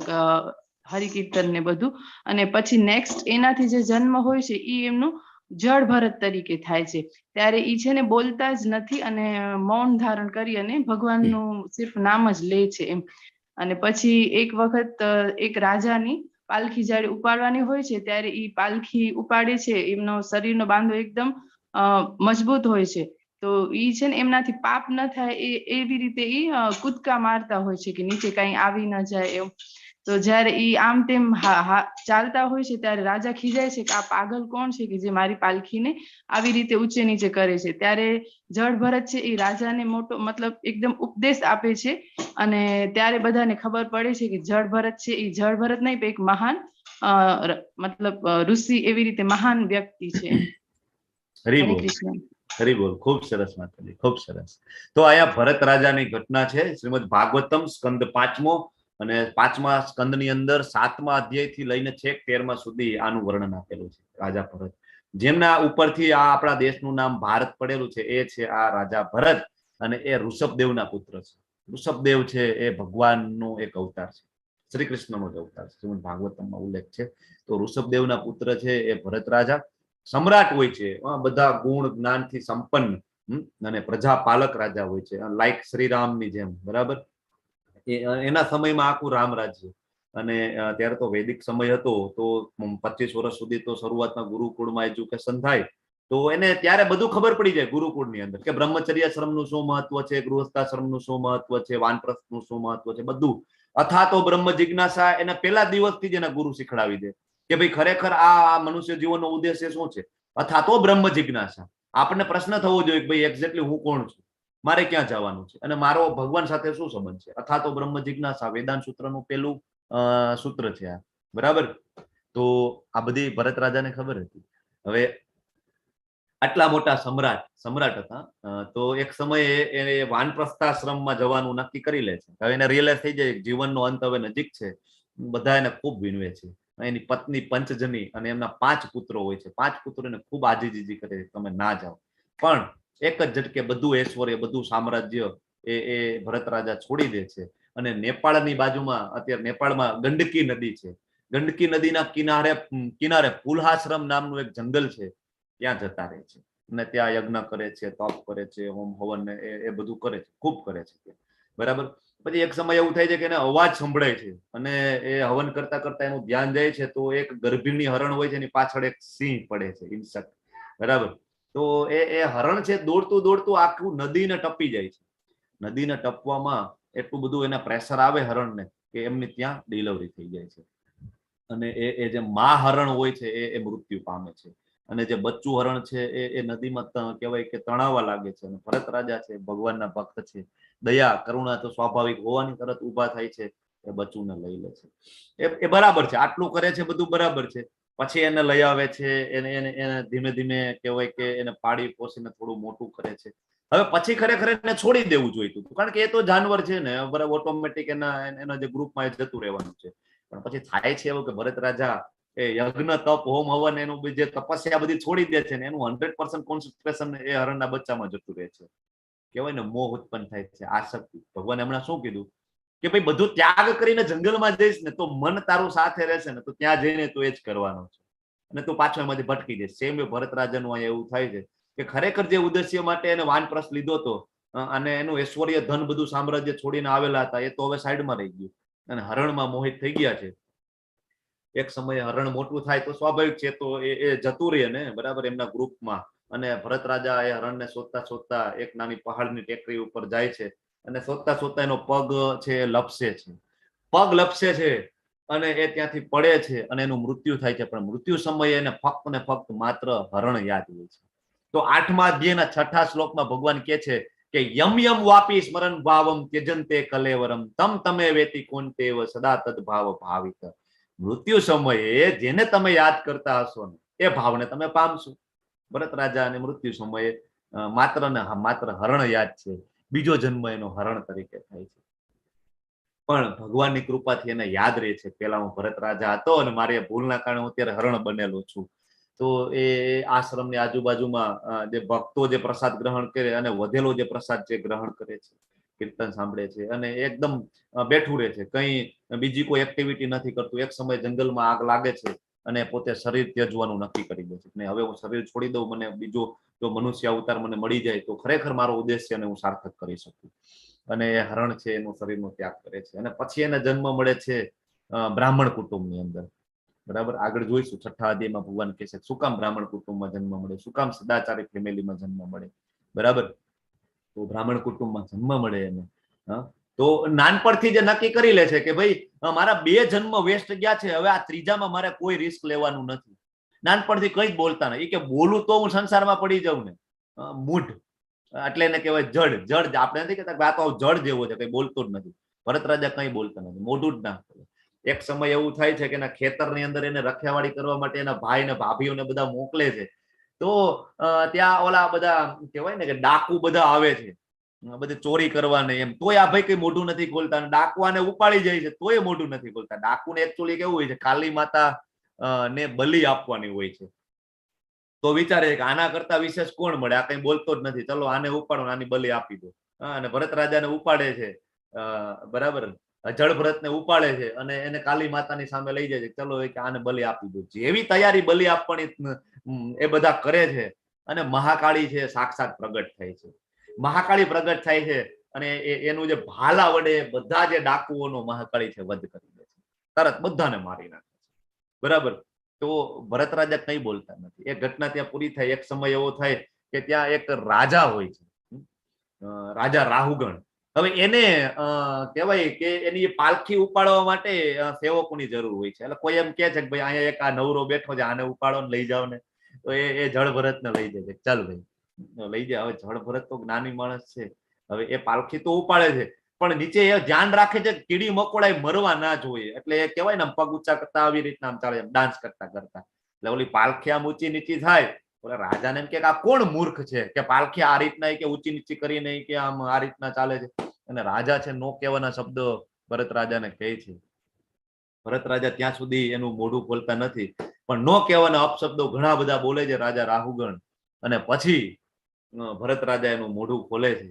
હરિકીર્તન ને બધું. અને પછી નેક્સ્ટ એનાથી જે જન્મ હોય છે એ એમનું જળ ભરત તરીકે થાય છે. ત્યારે ઈ છે ને બોલતા જ નથી અને મૌન ધારણ કરી અને ભગવાનનું સિર્ફ નામ જ લે છે એમ. અને પછી એક વખત એક રાજાની પાલખી જ્યારે ઉપાડવાની હોય છે ત્યારે ઈ પાલખી ઉપાડે છે, એમનો શરીરનો બાંધો એકદમ મજબૂત હોય છે. તો ઈ છે ને એમનાથી પાપ ન થાય એવી રીતે ઈ કૂદકા મારતા હોય છે કે નીચે કઈ આવી ન જાય એવું. તો જ્યારે ઈ આમ તેમ ચાલતા હોય છે ત્યારે રાજા ખીજાય છે કે આ પાગલ કોણ છે કે જે મારી પાલખીને આવી રીતે ઊંચે નીચે કરે છે. ત્યારે જળ ભરત છે એ રાજાને મોટો મતલબ એકદમ ઉપદેશ આપે છે. અને ત્યારે બધાને ખબર પડે છે કે જળ ભરત છે એ જળ ભરત નહીં પણ એક મહાન મતલબ ઋષિ એવી રીતે મહાન વ્યક્તિ છે. હરે કૃષ્ણ. હરી બોલ. ખૂબ સરસ માતાજી, ખૂબ સરસ. તો અહીંયા ભરત રાજાની ઘટના છે. શ્રીમદ ભાગવતમ સ્કંદ 5મો અને 5મા સ્કંદની અંદર 7મા અધ્યાયથી લઈને છેક 13મા સુધી આનું વર્ણન આપેલું છે. રાજા ભરત, જેમના ઉપરથી આ આપણા દેશનું નામ ભારત પડેલું છે, એ છે આ રાજા ભરત. અને એ ઋષભદેવના પુત્ર છે. ઋષભદેવ છે એ ભગવાનનો એક અવતાર છે, શ્રી કૃષ્ણનો જ અવતાર છે. શ્રીમદ ભાગવતમમાં ઉલ્લેખ છે. તો ઋષભદેવના પુત્ર છે એ ભરત રાજા સમ્રાટ હોય છે, બધા ગુણ જ્ઞાનથી સંપન્ન અને પ્રજાપાલક રાજા હોય છે, લાઈક શ્રીરામની જેમ. બરાબર. એના સમયમાં આખું રામ રાજ્ય. અને ત્યારે તો વૈદિક સમય હતો, તો 25 વર્ષ સુધી તો શરૂઆતમાં ગુરુકુળમાં એજ્યુકેશન થાય. તો એને ત્યારે બધું ખબર પડી જાય ગુરુકુળની અંદર કે બ્રહ્મચર્યાશ્રમનું શું મહત્વ છે, ગૃહસ્થાશ્રમનું શું મહત્વ છે, વાનપ્રસ્થનું શું મહત્વ છે, બધું. અથા તો બ્રહ્મ જિજ્ઞાસા એના પહેલા દિવસથી જ એના ગુરુ શીખડાવી દે કે ભાઈ ખરેખર આ મનુષ્ય જીવનનો ઉદ્દેશ્ય શું છે. અથવા તો બ્રહ્મ જિજ્ઞાસા. આપણને પ્રશ્ન થવો જોઈએ કે ભાઈ એક્ઝેક્ટલી હું કોણ છું, મારે ક્યાં જવાનું છે અને મારો ભગવાન સાથે શું સંબંધ છે. અથવા તો બ્રહ્મ જિજ્ઞાસા વેદાંત સૂત્રનું પેલું સૂત્ર છે આ. બરાબર. તો આ બધી ભરત રાજાને ખબર હતી. હવે આટલા મોટા સમ્રાટ હતા, તો એક સમયે એ વાનપ્રસ્થાશ્રમમાં જવાનું નક્કી કરી લે છે. હવે એને રિયલાઇઝ થઈ જાય જીવનનો અંત હવે નજીક છે. બધા એને ખૂબ વિનવે છે. એની પત્ની પંચજની અને એમના 5 પુત્રો હોય છે. 5 પુત્રોને ખૂબ આજીજી કરે છે તમે ના જાઓ. પણ એક જ ઝટકે બધું ઐશ્વર્ય, બધું સામ્રાજ્ય એ ભરત રાજા છોડી દે છે. અને નેપાળની બાજુમાં, અત્યારે નેપાળમાં ગંડકી નદી છે, ગંડકી નદીના કિનારે પુલ્હાશ્રમ નામનું એક જંગલ છે, ત્યાં જતા રહે છે. અને ત્યાં યજ્ઞ કરે છે, તપ કરે છે, હોમ હવન એ બધું કરે છે, ખૂબ કરે છે. બરાબર. પછી એક સમય એવું થાય છે કે એને અવાજ સંભળાય છે અને એ હવન કરતા કરતા એનું ધ્યાન જાય છે. તો એક ગર્ભિણી હરણ હોય છે, એની પાછળ એક સિંહ પડે છે, ઇન્સેક્ટ. બરાબર. તો એ હરણ છે દોડતું આખું નદીને ટપી જાય છે. નદીને ટપવામાં એટલું બધું એને પ્રેશર આવે હરણને કે એમની ત્યાં ડિલિવરી થઈ જાય છે. અને એ જે મા હરણ હોય છે એ મૃત્યુ પામે છે. અને જે બચ્ચું હરણ છે એ નદીમાં કહેવાય કે તણાવા લાગે છે. અને ભરત રાજા છે, ભગવાનના ભક્ત છે, દયા કરુણા તો સ્વાભાવિક હોવાની તરત ઉભા થાય છે, એ બચ્ચુને લઈ લે છે. એ બરાબર છે, આટલું કરે છે, બધું બરાબર છે. પછી એને લઈ આવે છે, એને ધીમે ધીમે કહેવાય કે એને પાડી પોસીને થોડું મોટું કરે છે. હવે પછી ખરેખર એને છોડી દેવું જોઈતું હતું, કારણ કે એ તો જાનવર છે ને, બરાબર, ઓટોમેટિક એના જે ગ્રુપમાં જતું રહેવાનું છે. પણ પછી થાય છે એવું કે ભરત રાજા એ યજ્ઞ તપ હોમ હવન એનું જે તપસ્યા બધી છોડી દે છે ને, એનું 100% કોન્સન્ટ્રેશન એ હરણના બચ્ચામાં જતું રહે છે. કહેવાય ને મોહ ઉત્પન્ન થાય છે, આસક્તિ. ભગવાન હમણાં શું કીધું કે ભાઈ બધું ત્યાગ કરીને જંગલમાં જઈશ ને તો મન તારું સાથે રહેશે ને, તો ત્યાં જઈને તું એ જ કરવાનું છે અને તું પાછો એમાંથી ભટકી જઈશ. સેમ એ ભરત રાજાનું અહીંયા એવું થાય છે કે ખરેખર જે ઉદ્દેશ્ય માટે એને વાનપ્રસ્થ લીધો હતો અને એનું ઐશ્વર્ય ધન બધું સામ્રાજ્ય છોડીને આવેલા હતા, એ તો હવે સાઈડમાં રહી ગયું અને હરણમાં મોહિત થઈ ગયા છે. એક સમયે હરણ મોટું થાય તો સ્વાભાવિક છે, તો એ જતું રહે ને, બરાબર, એમના ગ્રુપમાં. અને ભરત રાજા એ હરણને શોધતા એક નાની પહાડની ટેકરી ઉપર જાય છે અને શોધતા એનો પગ છે લપસે છે, પગ લપસે છે અને એ ત્યાંથી પડે છે અને એનું મૃત્યુ થાય છે. પણ મૃત્યુ સમયે એને ફક્ત ને ફક્ત માત્ર હરણ યાદ હોય છે. તો 8મા અધ્યાયના 6થા શ્લોકમાં ભગવાન કહે છે કે યમ યમ વાપી સ્મરણ ભાવમ ત્યજંતે કલેવરમ તમ તમે વેતી કોન્તેવ સદા તદ ભાવ ભાવિત. મૃત્યુ સમયે જેને તમે યાદ કરતા હશો ને એ ભાવને તમે પામશો. ભરત રાજા અને મૃત્યુ સમયે માત્ર ને માત્ર હરણ યાદ છે, બીજો જન્મ એનો હરણ તરીકે થાય છે. પણ ભગવાનની કૃપાથી એને યાદ રહે છે પેલા હું ભરત રાજા હતો અને મારી ભૂલના કારણે હું અત્યારે હરણ બનેલો છું. તો એ આશ્રમની આજુબાજુમાં જે ભક્તો જે પ્રસાદ ગ્રહણ કરે અને વધેલો જે પ્રસાદ જે ગ્રહણ કરે છે, કીર્તન સાંભળે છે અને એકદમ બેઠું રહે છે, કઈ બીજી કોઈ એક્ટિવિટી નથી કરતું. એક સમય જંગલમાં આગ લાગે છે અને પોતે શરીર ત્યજવાનું નક્કી કરી દે છે ને હવે હું શરીર છોડી દઉં, મને બીજો જો મનુષ્ય અવતાર મને મળી જાય તો ખરેખર મારો ઉદ્દેશ્યને હું સાર્થક કરી શકું. અને એ હરણ છે એનું શરીરનો ત્યાગ કરે છે અને પછી એને જન્મ મળે છે બ્રાહ્મણ કુટુંબની અંદર. બરાબર, આગળ જોઈશું 6થા અધ્યાયમાં ભગવાન કહે છે શું કામ બ્રાહ્મણ કુટુંબમાં જન્મ મળે, શું કામ સદાચારી ફેમિલીમાં જન્મ મળે. બરાબર, તો બ્રાહ્મણ કુટુંબમાં જન્મ મળે એને તો નાનપણથી જે નક્કી કરી લે છે કે ભાઈ મારા 2 જન્મ વેસ્ટ ગયા છે, હવે આ ત્રીજામાં મારે કોઈ રિસ્ક લેવાનું નથી. નાનપણથી કઈ જ બોલતા નથી કે બોલું તો હું સંસારમાં પડી જાઉં ને. મૂઢ એટલે એને કહેવાય જડ. જડ આપણે નથી કહેતા આ તો જડ જેવો છે, કઈ બોલતો જ નથી. ભરત રાજા કઈ બોલતા નથી, મોઢું જ ના ખોલે. એક સમય એવું થાય છે કે એના ખેતરની અંદર એને રખિયાવાળી કરવા માટે એના ભાઈ ને ભાભીઓને બધા મોકલે છે. તો ત્યાં ઓલા બધા કહેવાય ને કે ડાકુ બધા આવે છે બધી ચોરી કરવાને, એમ તોય આ ભાઈ કઈ મોઢું નથી ખોલતા. ડાકુઆને ઉપાડી જાય છે તોય મોઢું નથી ખોલતા. ડાકુને એકચ્યુઅલી કેવું હોય છે, કાલી માતા ને બલિ આપવાની હોય છે. તો વિચારે છે કે આના કરતા વિશેષ કોણ મળે, આ કઈ બોલતો જ નથી, ચલો આને ઉપાડો, આની બલિ આપી દો. અને ભરત રાજાને ઉપાડે છે, બરાબર, જળ ભરતને ઉપાડે છે અને એને કાલી માતાની સામે લઈ જાય છે, ચલો કે આને બલિ આપી દો. જેવી તૈયારી બલિ આપવાની એ બધા કરે છે અને મહાકાળી છે સાક્ષાત પ્રગટ થાય છે. મહાકાળી પ્રગટ થાય છે અને એનું જે ભાલા વડે બધા જે ડાકુઓનો મહાકાળી છે વધ કરી દે છે, તરત બધાને મારી નાખે છે. બરાબર, તો ભરત રાજા કઈ બોલતા નથી. એક ઘટના ત્યાં પૂરી થાય. એક સમય એવો થાય કે ત્યાં એક રાજા હોય છે, રાજા રાહુગણ. હવે એને કહેવાય કે એની પાલખી ઉપાડવા માટે સેવકોની જરૂર હોય છે. એટલે કોઈ એમ કે છે કે ભાઈ અહીંયા એક આ નવરો બેઠો છે, આને ઉપાડો ને લઈ જાઓ ને. તો એ જળ ભરત ને લઈ જાય છે, ચાલ ભાઈ લઈ જાય. હવે જળ ભરત તો જ્ઞાની માણસ છે, હવે એ પાલખી તો ઉપાડે છે પણ નીચે એ ધ્યાન રાખે છે કીડી મકોડા મરવા ના જોઈએ. એટલે એ કહેવાય ને પગ ઊંચા કરતા આવી રીતના આમ ચાલે, ડાન્સ કરતા કરતા. એટલે ઓલી પાલખી આમ ઊંચી નીચી થાય. ઓલા રાજાને એમ કે આ કોણ મૂર્ખ છે કે પાલખી આ રીતના કે ઊંચી નીચી કરીને કે આમ આ રીતના ચાલે છે. અને રાજા છે નો કહેવાના શબ્દો ભરત રાજાને કહે છે. ભરત રાજા ત્યાં સુધી એનું મોઢું ખોલતા નથી પણ નો કહેવાના અપશબ્દો ઘણા બધા બોલે છે રાજા રાહુગણ. અને પછી ભરત રાજા એનું મોઢું ખોલે છે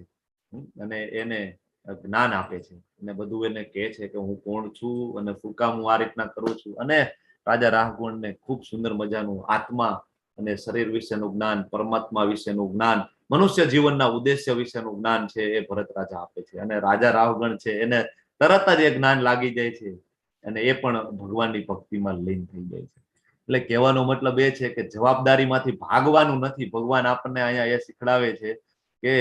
અને એને જ્ઞાન આપે છે અને બધું એને કહે છે કે હું કોણ છું અને શું કામ હું આ રીતના કરું છું. અને રાજા રાહુગણને ખૂબ સુંદર મજાનું આત્મા અને શરીર વિશેનું જ્ઞાન, પરમાત્મા વિશેનું જ્ઞાન, મનુષ્ય જીવનના ઉદ્દેશ્ય વિશેનું જ્ઞાન છે એ ભરત રાજા આપે છે. અને રાજા રાહુગણ છે એને તરત જ એ જ્ઞાન લાગી જાય છે અને એ પણ ભગવાનની ભક્તિમાં લીન થઈ જાય છે. એટલે કહેવાનો મતલબ એ છે કે જવાબદારીમાંથી ભાગવાનું નથી. ભગવાન આપણને અહીંયા એ શીખડાવે છે કે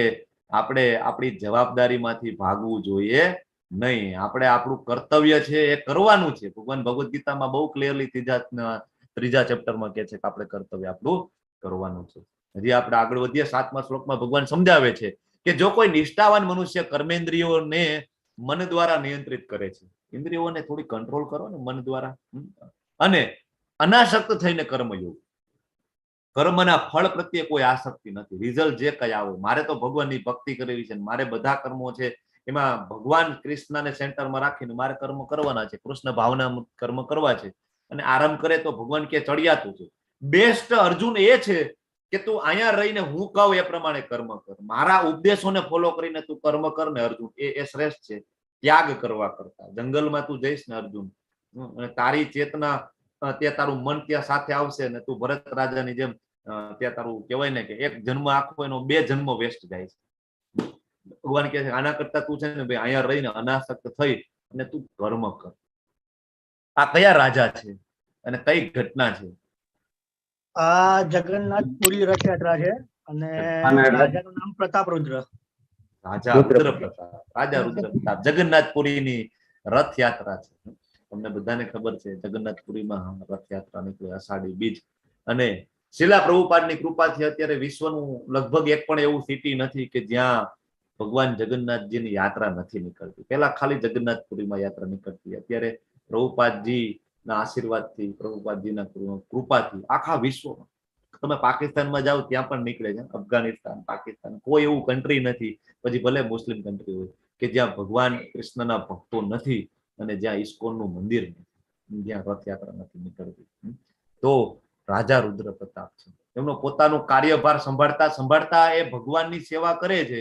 આપણે આપણી જવાબદારીમાંથી ભાગવું જોઈએ નહીં. આપણે આપણું કર્તવ્ય છે એ કરવાનું છે. ભગવાન ભગવદ ગીતામાં બહુ ક્લિયરલી ત્રીજા ચેપ્ટરમાં કહે છે કે આપણે કર્તવ્ય આપણું કરવાનું છે. હજી આપણે આગળ વધીએ 7મા શ્લોકમાં ભગવાન સમજાવે છે કે જો કોઈ નિષ્ઠાવાન મનુષ્ય કર્મેન્દ્રિયોને મન દ્વારા નિયંત્રિત કરે છે, ઇન્દ્રિયોને થોડી કંટ્રોલ કરો ને મન દ્વારા, અને અનાસક્ત થઈને કર્મયોગ, કર્મના ફળ પ્રત્યે કોઈ આસક્તિ નથી. રિઝલ્ટ જે કઈ આવે, મારે તો ભગવાનની ભક્તિ કરવી છે, મારે બધા કર્મો છે એમાં ભગવાન કૃષ્ણને સેન્ટરમાં રાખીને મારે કર્મ કરવાના છે, કૃષ્ણ ભાવના કર્મ કરવા છે. અને આરામ કરે તો ભગવાન કે ચડિયાતું છે. બેસ્ટ અર્જુન એ છે કે તું અહીંયા રહીને હું કહું એ પ્રમાણે કર્મ કર, મારા ઉપદેશોને ફોલો કરીને તું કર્મ કર ને અર્જુન, એ શ્રેષ્ઠ છે ત્યાગ કરવા કરતા. જંગલમાં તું જઈશ ને અર્જુન, અને તારી ચેતના ત્યાં તારું મન ત્યાં સાથે આવશે ને તું ભરત રાજાની જેમ ત્યાં તારું કહેવાય ને કે એક જન્મ આખો એનો 2 જન્મ વેસ્ટ જાય છે. ભગવાન કહે છે આના કરતા તું છે ને ભાઈ અહીંયા રહીને અનાસક્ત થઈ અને તું કર્મ કર. આ કયા રાજા છે અને કઈ ઘટના છે? આ જગન્નાથપુરી રથયાત્રા છે અને રાજાનું નામ પ્રતાપરુદ્ર. રાજા રુદ્ર પ્રતાપ, રાજા રુદ્ર પ્રતાપ. જગન્નાથપુરીની રથયાત્રા છે. તમને બધાને ખબર છે જગન્નાથપુરીમાં રથયાત્રા નીકળે અષાઢી બીજ. અને શિલા પ્રભુપાદની કૃપાથી અત્યારે વિશ્વનું લગભગ એક પણ એવું સિટી નથી કે જ્યાં ભગવાન જગન્નાથજીની યાત્રા નથી નીકળતી. પહેલા ખાલી જગન્નાથપુરીમાં યાત્રા નીકળતી. અત્યારે પ્રભુપાદજીના આશીર્વાદથી, પ્રભુપાદજીના કૃપાથી આખા વિશ્વમાં, તમે પાકિસ્તાનમાં જાઓ ત્યાં પણ નીકળે છે. અફઘાનિસ્તાન, પાકિસ્તાન, કોઈ એવું કન્ટ્રી નથી, પછી ભલે મુસ્લિમ કન્ટ્રી હોય, કે જ્યાં ભગવાન કૃષ્ણના ભક્તો નથી અને જ્યાં ઇસ્કોનનું મંદિર નથી, જ્યાં રથયાત્રા નથી નીકળતી. તો રાજા રુદ્ર પ્રતાપ છે. એમનો પોતાનો કાર્યભાર સંભાળતા સંભાળતા એ ભગવાનની સેવા કરે છે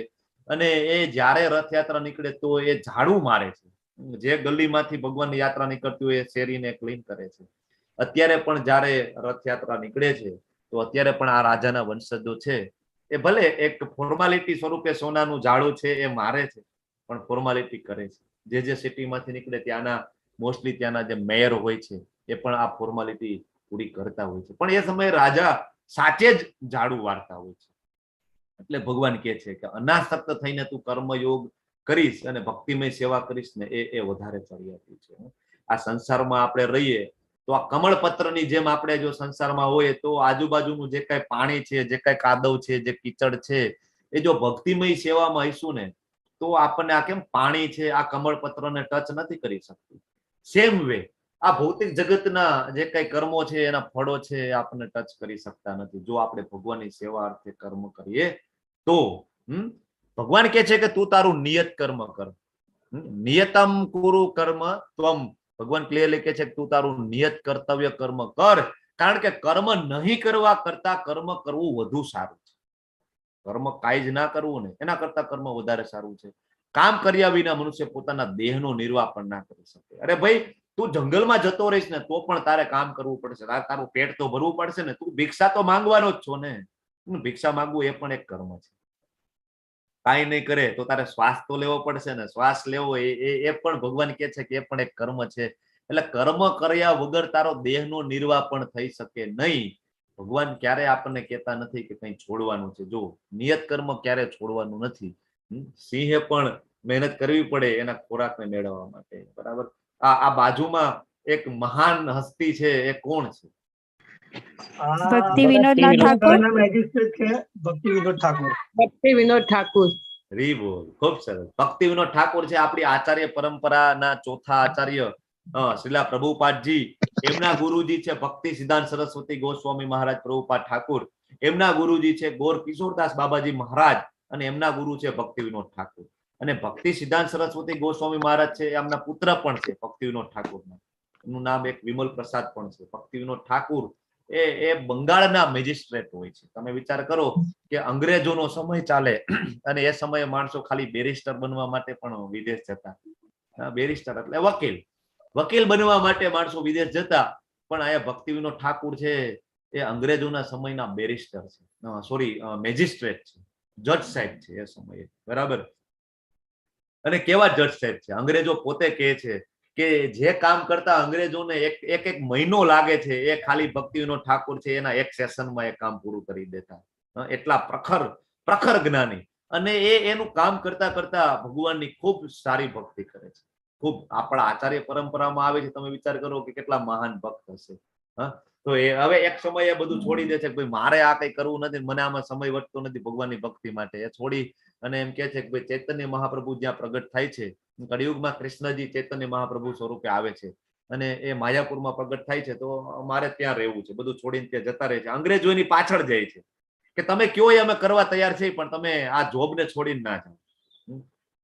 અને એ જ્યારે રથયાત્રા નીકળે તો એ ઝાડુ મારે છે. જે ગલીમાંથી ભગવાનની યાત્રા નીકળતી હોય એ શેરીને ક્લીન કરે છે. અત્યારે પણ જ્યારે રથયાત્રા નીકળે છે તો અત્યારે પણ આ રાજાના વંશજો છે એ ભલે એક ફોર્માલિટી સ્વરૂપે સોનાનું ઝાડુ છે એ મારે છે, પણ ફોર્માલિટી કરે છે. જે સિટીમાંથી નીકળે ત્યાંના મોસ્ટલી ત્યાંના જે મેયર હોય છે એ પણ આ ફોર્માલિટી પૂરી કરતા હોય છે. પણ એ સમયે રાજા સાચે જ ઝાડુ વાળતા હોય છે. એટલે ભગવાન કહે છે કે અનાસક્ત થઈને તું કર્મયોગ કરીશ અને ભક્તિમય સેવા કરીશ ને એ વધારે ચડિયાતું છે. આ સંસારમાં આપણે રહીએ તો આ કમળપત્રની જેમ આપણે જો સંસારમાં હોય તો આજુબાજુનું જે કઈ પાણી છે, જે કઈ કાદવ છે, જે કીચડ છે, એ જો ભક્તિમય સેવામાં હઈશું ને તો આપણને આ કેમ પાણી છે આ કમળપત્રને ટચ નથી કરી શકતું. સેમ વે આ ભૌતિક જગતના જે કઈ કર્મો છે એના ફળો છે એ આપણને ટચ કરી શકતા નથી જો આપણે ભગવાનની સેવા અર્થે કર્મ કરીએ તો. ભગવાન કહે છે કે તું તારું નિયત કર્મ કર. નિયતમ કુરુ કર્મ ત્વમ. ભગવાન ક્લિયરલી કહે છે કે તું તારું નિયત કર્તવ્ય કર્મ કર, કારણ કે કર્મ નહીં કરવા કરતા કર્મ કરવું વધુ સારું છે. કર્મ કાંઈ જ ના કરવું ને એના કરતા કર્મ વધારે સારું છે. કામ કર્યા વિના મનુષ્ય પોતાના દેહનો નિર્વાહ પણ ના કરી શકે. અરે ભાઈ તું જંગલમાં જતો રહીશ ને તો પણ તારે કામ કરવું પડશે, તારું પેટ તો ભરવું પડશે ને. તું ભિક્ષા તો માંગવાનો જ છો ને. ભિક્ષા માંગવું એ પણ એક કર્મ છે. કાંઈ નહીં કરે તો તારે શ્વાસ તો લેવો પડશે ને. શ્વાસ લેવો એ પણ ભગવાન કહે છે કે એ પણ એક કર્મ છે. એટલે કર્મ કર્યા વગર તારો દેહનો નિર્વાહ પણ થઈ શકે નહીં. ભગવાન ક્યારે આપણને કહેતા નથી કે કંઈ છોડવાનું છે. જો નિયત કર્મ ક્યારે છોડવાનું નથી. સિંહે પણ મહેનત કરવી પડે એના ખોરાકને મેળવવા માટે. બરાબર. આ બાજુમાં એક મહાન હસ્તી છે એ કોણ છે? ભક્તિ વિનોદના ઠાકોર. મેજિસ્ટ્રેટ છે ભક્તિ વિનોદ ઠાકોર. ભક્તિ વિનોદ ઠાકોર. રી બોલ. ખૂબ સરસ. ભક્તિ વિનોદ ઠાકોર છે આપણી આચાર્ય પરંપરાના ચોથા આચાર્ય શ્રીલા પ્રભુપાદજી. એમના ગુરુજી છે ભક્તિ સિદ્ધાંત સરસ્વતી ગોસ્વામી મહારાજ પ્રભુપાદ ઠાકોર. એમના ગુરુજી છે ગોર કિશોરદાસ બાબાજી મહારાજ અને એમના ગુરુ છે ભક્તિ વિનોદ ઠાકોર. અને ભક્તિ સિદ્ધાંત સરસ્વતી ગોસ્વામી મહારાજ છે એમના પુત્ર પણ છે ભક્તિ વિનોદ ઠાકોરના. એમનું નામ એક વિમલ પ્રસાદ પણ છે. ભક્તિ વિનોદ ઠાકોર એ બંગાળના મેજિસ્ટ્રેટ હોય છે. તમે વિચાર કરો કે અંગ્રેજોનો સમય ચાલે અને એ સમયે માણસો ખાલી બેરિસ્ટર બનવા માટે પણ વિદેશ જતા. બેરિસ્ટર એટલે વકીલ. વકીલ બનવા માટે માણસો વિદેશ જતા, પણ અહીંયા ભક્તિ વિનોદ ઠાકોર છે એ અંગ્રેજોના સમયના બેરિસ્ટર છે, સોરી મેજિસ્ટ્રેટ છે, જજ સાહેબ છે એ સમયે. બરાબર. અને કેવા જજ સાહેબ છે. અંગ્રેજો પોતે કહે છે કે જે કામ કરતા અંગ્રેજોને એક મહિનો લાગે છે એ ખાલી ભક્તિ વિનોદ ઠાકોર છે એના એક સેશનમાં એ કામ પૂરું કરી દેતા. એટલા પ્રખર જ્ઞાની. અને એનું કામ કરતા કરતા ભગવાનની ખૂબ સારી ભક્તિ કરે છે. ખૂબ આપણા આચાર્ય પરંપરામાં આવે છે. તમે વિચાર કરો કે કેટલા મહાન ભક્ત હશે. તો એ હવે એક સમયે બધું છોડી દે છે કે ભાઈ મારે આ કઈ કરવું નથી, મને આમાં સમય વધતો નથી ભગવાનની ભક્તિ માટે. એ છોડી અને એમ કે છે કે ભાઈ ચૈતન્ય મહાપ્રભુ જ્યાં પ્રગટ થાય છે, કળિયુગમાં કૃષ્ણજી ચૈતન્ય મહાપ્રભુ સ્વરૂપે આવે છે અને એ માયાપુરમાં પ્રગટ થાય છે, તો મારે ત્યાં રહેવું છે. બધું છોડીને ત્યાં જતા રહે છે. અંગ્રેજો એની પાછળ જાય છે કે તમે કયો એ અમે કરવા તૈયાર છીએ, પણ તમે આ જોબને છોડીને ના જાઓ.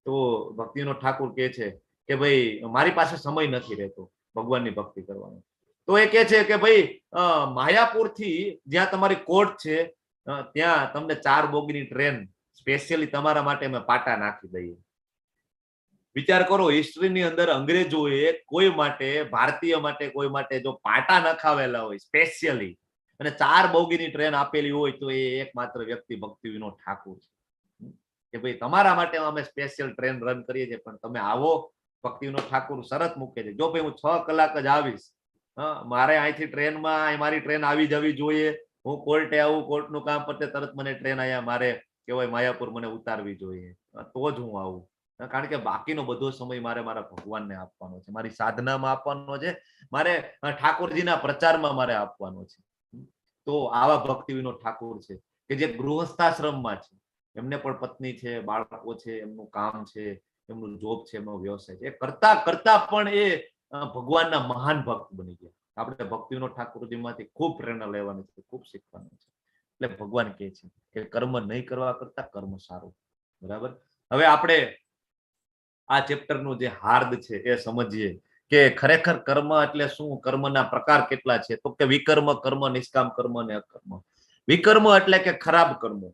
તો ભક્તિ વિનોદ ઠાકોર કહે છે કે ભાઈ મારી પાસે સમય નથી રહેતો ભગવાનની ભક્તિ કરવાનો. તો એ કહે છે કે ભાઈ માયાપુર થી જ્યાં તમારી કોર્ટ છે ત્યાં તમને 4 બોગીની ટ્રેન સ્પેશિયલી તમારા માટે અમે પાટા નાખી દઈએ. વિચાર કરો, હિસ્ટ્રીની અંદર અંગ્રેજોએ કોઈ માટે, ભારતીય માટે, કોઈ માટે જો પાટા નખાવેલા હોય સ્પેશિયલી અને 4 બોગીની ટ્રેન આપેલી હોય તો એ એકમાત્ર વ્યક્તિ ભક્તિ વિનોદ ઠાકોર છે કે ભાઈ તમારા માટે અમે સ્પેશિયલ ટ્રેન રન કરીએ છીએ, પણ તમે આવો. ભક્તિ વિનોદ ઠાકોર શરત મૂકે છે, જો ભાઈ હું 6 કલાક જ આવીશ, મારે અહીંથી ટ્રેનમાં મારી ટ્રેન આવી જવી જોઈએ, હું કોર્ટે આવું, કોર્ટનું કામ પતે તરત મને ટ્રેન અહીંયા મારે કહેવાય માયાપુર મને ઉતારવી જોઈએ, તો જ હું આવું. કારણ કે બાકીનો બધો સમય મારે મારા ભગવાનને આપવાનો છે, મારી સાધનામાં આપવાનો છે, મારે ઠાકોરજીના પ્રચારમાં મારે આપવાનો છે. તો આવા ભક્તિ વિનોદ ઠાકોર છે કે જે ગૃહસ્થાશ્રમમાં છે. એમને પણ પત્ની છે, બાળકો છે, એમનું કામ છે, એમનું જોબ છે, એમનો વ્યવસાય છે. એ કરતા કરતા પણ એ ભગવાનના મહાન ભક્ત બની ગયા. આપણે ભક્તિ વિનોદ ઠાકોરજીમાંથી ખૂબ પ્રેરણા લેવાની છે, ખૂબ શીખવાનું છે. એટલે ભગવાન કહે છે કે કર્મ નહીં કરવા કરતા કર્મ સારું. બરાબર. હવે આપણે આ ચેપ્ટરનું જે હાર્દ છે એ સમજીએ કે ખરેખર કર્મ એટલે શું, કર્મના પ્રકાર કેટલા છે. તો કે વિકર્મ કર્મ, નિષ્કામ કર્મ અને અકર્મ. વિકર્મ એટલે કે ખરાબ કર્મો.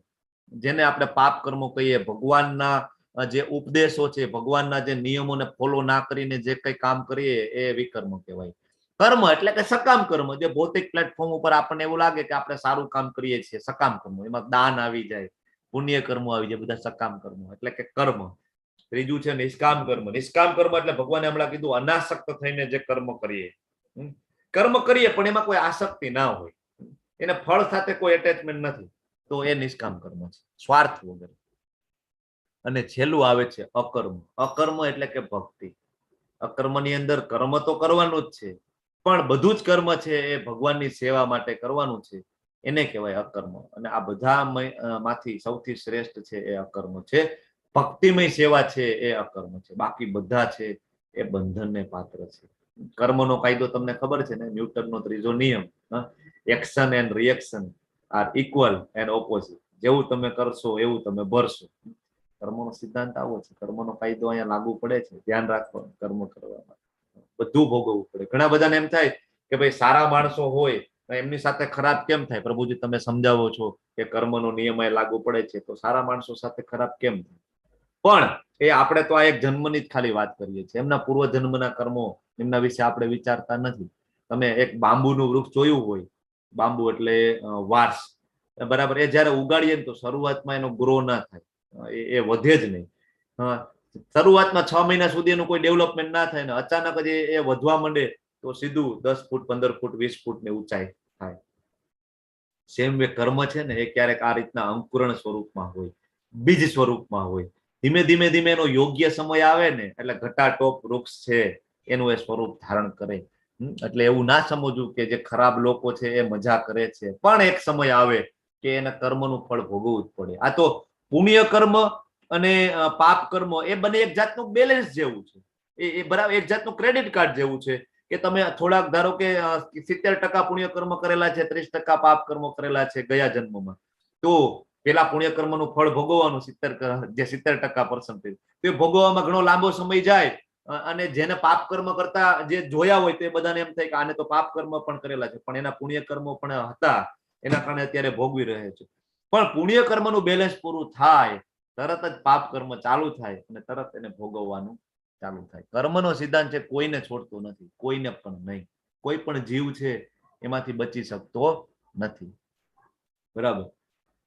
જેને આપણે પાપ કર્મો કહીએ, ભગવાનના જે ઉપદેશો છે, ભગવાનના જે નિયમોને ફોલો ના કરીને જે કઈ કામ કરીએ એ વિકર્મ કહેવાય. કર્મ એટલે કે સકામ કર્મ, જે ભૌતિક પ્લેટફોર્મ ઉપર આપણને એવું લાગે કે આપણે સારું કામ કરીએ છીએ, સકામ કર્મ. એમાં દાન આવી જાય, પુણ્ય કર્મો આવી જાય, બધા સકામ કર્મો એટલે કે કર્મ. ત્રીજું છે નિષ્કામ કર્મ. નિષ્કામ કર્મ એટલે ભગવાને હમણાં કીધું અનાસક્ત થઈને જે કર્મ કરીએ. કર્મ કરીએ પણ એમાં કોઈ આસક્તિ ના હોય, એને ફળ સાથે કોઈ એટેચમેન્ટ નથી, તો એ નિષ્કામ કર્મ છે, સ્વાર્થ વગર. અને છેલ્લું આવે છે અકર્મ. અકર્મ એટલે કે ભક્તિ. અકર્મની અંદર કર્મ તો કરવાનું જ છે, પણ બધું જ કર્મ છે એ ભગવાનની સેવા માટે કરવાનું છે, એને કહેવાય અકર્મ. અને આ બધા માંથી સૌથી શ્રેષ્ઠ છે એ અકર્મ છે. ભક્તિમય સેવા છે એ અકર્મ છે, બાકી બધા છે એ બંધનને પાત્ર છે. કર્મનો કાયદો તમને ખબર છે ને, ન્યૂટનનો ત્રીજો નિયમ, action and reaction are equal and opposite. જેવું તમે કરશો એવું તમે ભરશો. કર્મનો સિદ્ધાંત આવો છે, કર્મનો કાયદો અહીંયા લાગુ પડે છે. ધ્યાન રાખવાનું, કર્મ કરવામાં બધું ભોગવવું પડે. ઘણા બધાને એમ થાય કે ભાઈ સારા માણસો હોય એમની સાથે ખરાબ કેમ થાય? પ્રભુજી તમે સમજાવો છો કે કર્મનો નિયમ લાગુ પડે છે, તો સારા માણસો સાથે ખરાબ કેમ થાય? પણ એ આપણે તો આ એક જન્મની જ ખાલી વાત કરીએ છીએ, એમના પૂર્વ જન્મના કર્મો એમના વિશે આપણે વિચારતા નથી. તમે એક બાંબુનું વૃક્ષ જોયું હોય, બાંબુ એટલે વાર્સ, બરાબર? એ જયારે ઉગાડીએ ને તો શરૂઆતમાં એનો ગ્રો ના થાય, એ વધે જ નહીં. શરૂઆતમાં 6 મહિના સુધી એનું કોઈ ડેવલપમેન્ટ ના થાય ને અચાનક જ એ વધવા માંડે તો સીધું 10 ફૂટ 15 ફૂટ 20 ફૂટ ની ઊંચાઈ થાય. સેમ વે કર્મ છે ને, એ ક્યારેક આ રીતના અંકુરણ સ્વરૂપમાં હોય, બીજ સ્વરૂપમાં હોય. ધીમે ધીમે ધીમે એનો યોગ્ય સમય આવે ને એટલે ઘટાટોપ વૃક્ષ છે એનું એ સ્વરૂપ ધારણ કરે. એટલે એવું ના સમજવું કે જે ખરાબ લોકો છે એ મજા કરે છે, પણ એક સમય આવે કે એને કર્મનું ફળ ભોગવવું જ પડે. આ તો પુણ્ય કર્મ અને પાપ કર્મ એ બંને એક જાતનું બેલેન્સ જેવું છે. એ બરાબર એક જાતનું ક્રેડિટ કાર્ડ જેવું છે કે તમે થોડાક ધારો કે 70% પુણ્ય કર્મ કરેલા છે, 30% પાપ કર્મ કરેલા છે ગયા જન્મમાં, તો પેલા પુણ્ય કર્મનું ફળ ભોગવવાનું 70% તે ભોગવવામાં ઘણો લાંબો સમય જાય. અને જેને પાપ કર્મ કરતા જે જોયા હોય તે બધાને એમ થાય કે આને તો પાપ કર્મ પણ કરેલા છે, પણ એના પુણ્ય કર્મો પણ હતા, એના કારણે અત્યારે ભોગવી રહે છે. પણ પુણ્ય કર્મનું બેલેન્સ પૂરું થાય તરત જ પાપ કર્મ ચાલુ થાય અને તરત એને ભોગવવાનું ચાલુ થાય. કર્મનો સિદ્ધાંત છે કોઈને છોડતો નથી, કોઈને પણ નહીં. કોઈ પણ જીવ છે એમાંથી બચી શકતો નથી, બરાબર?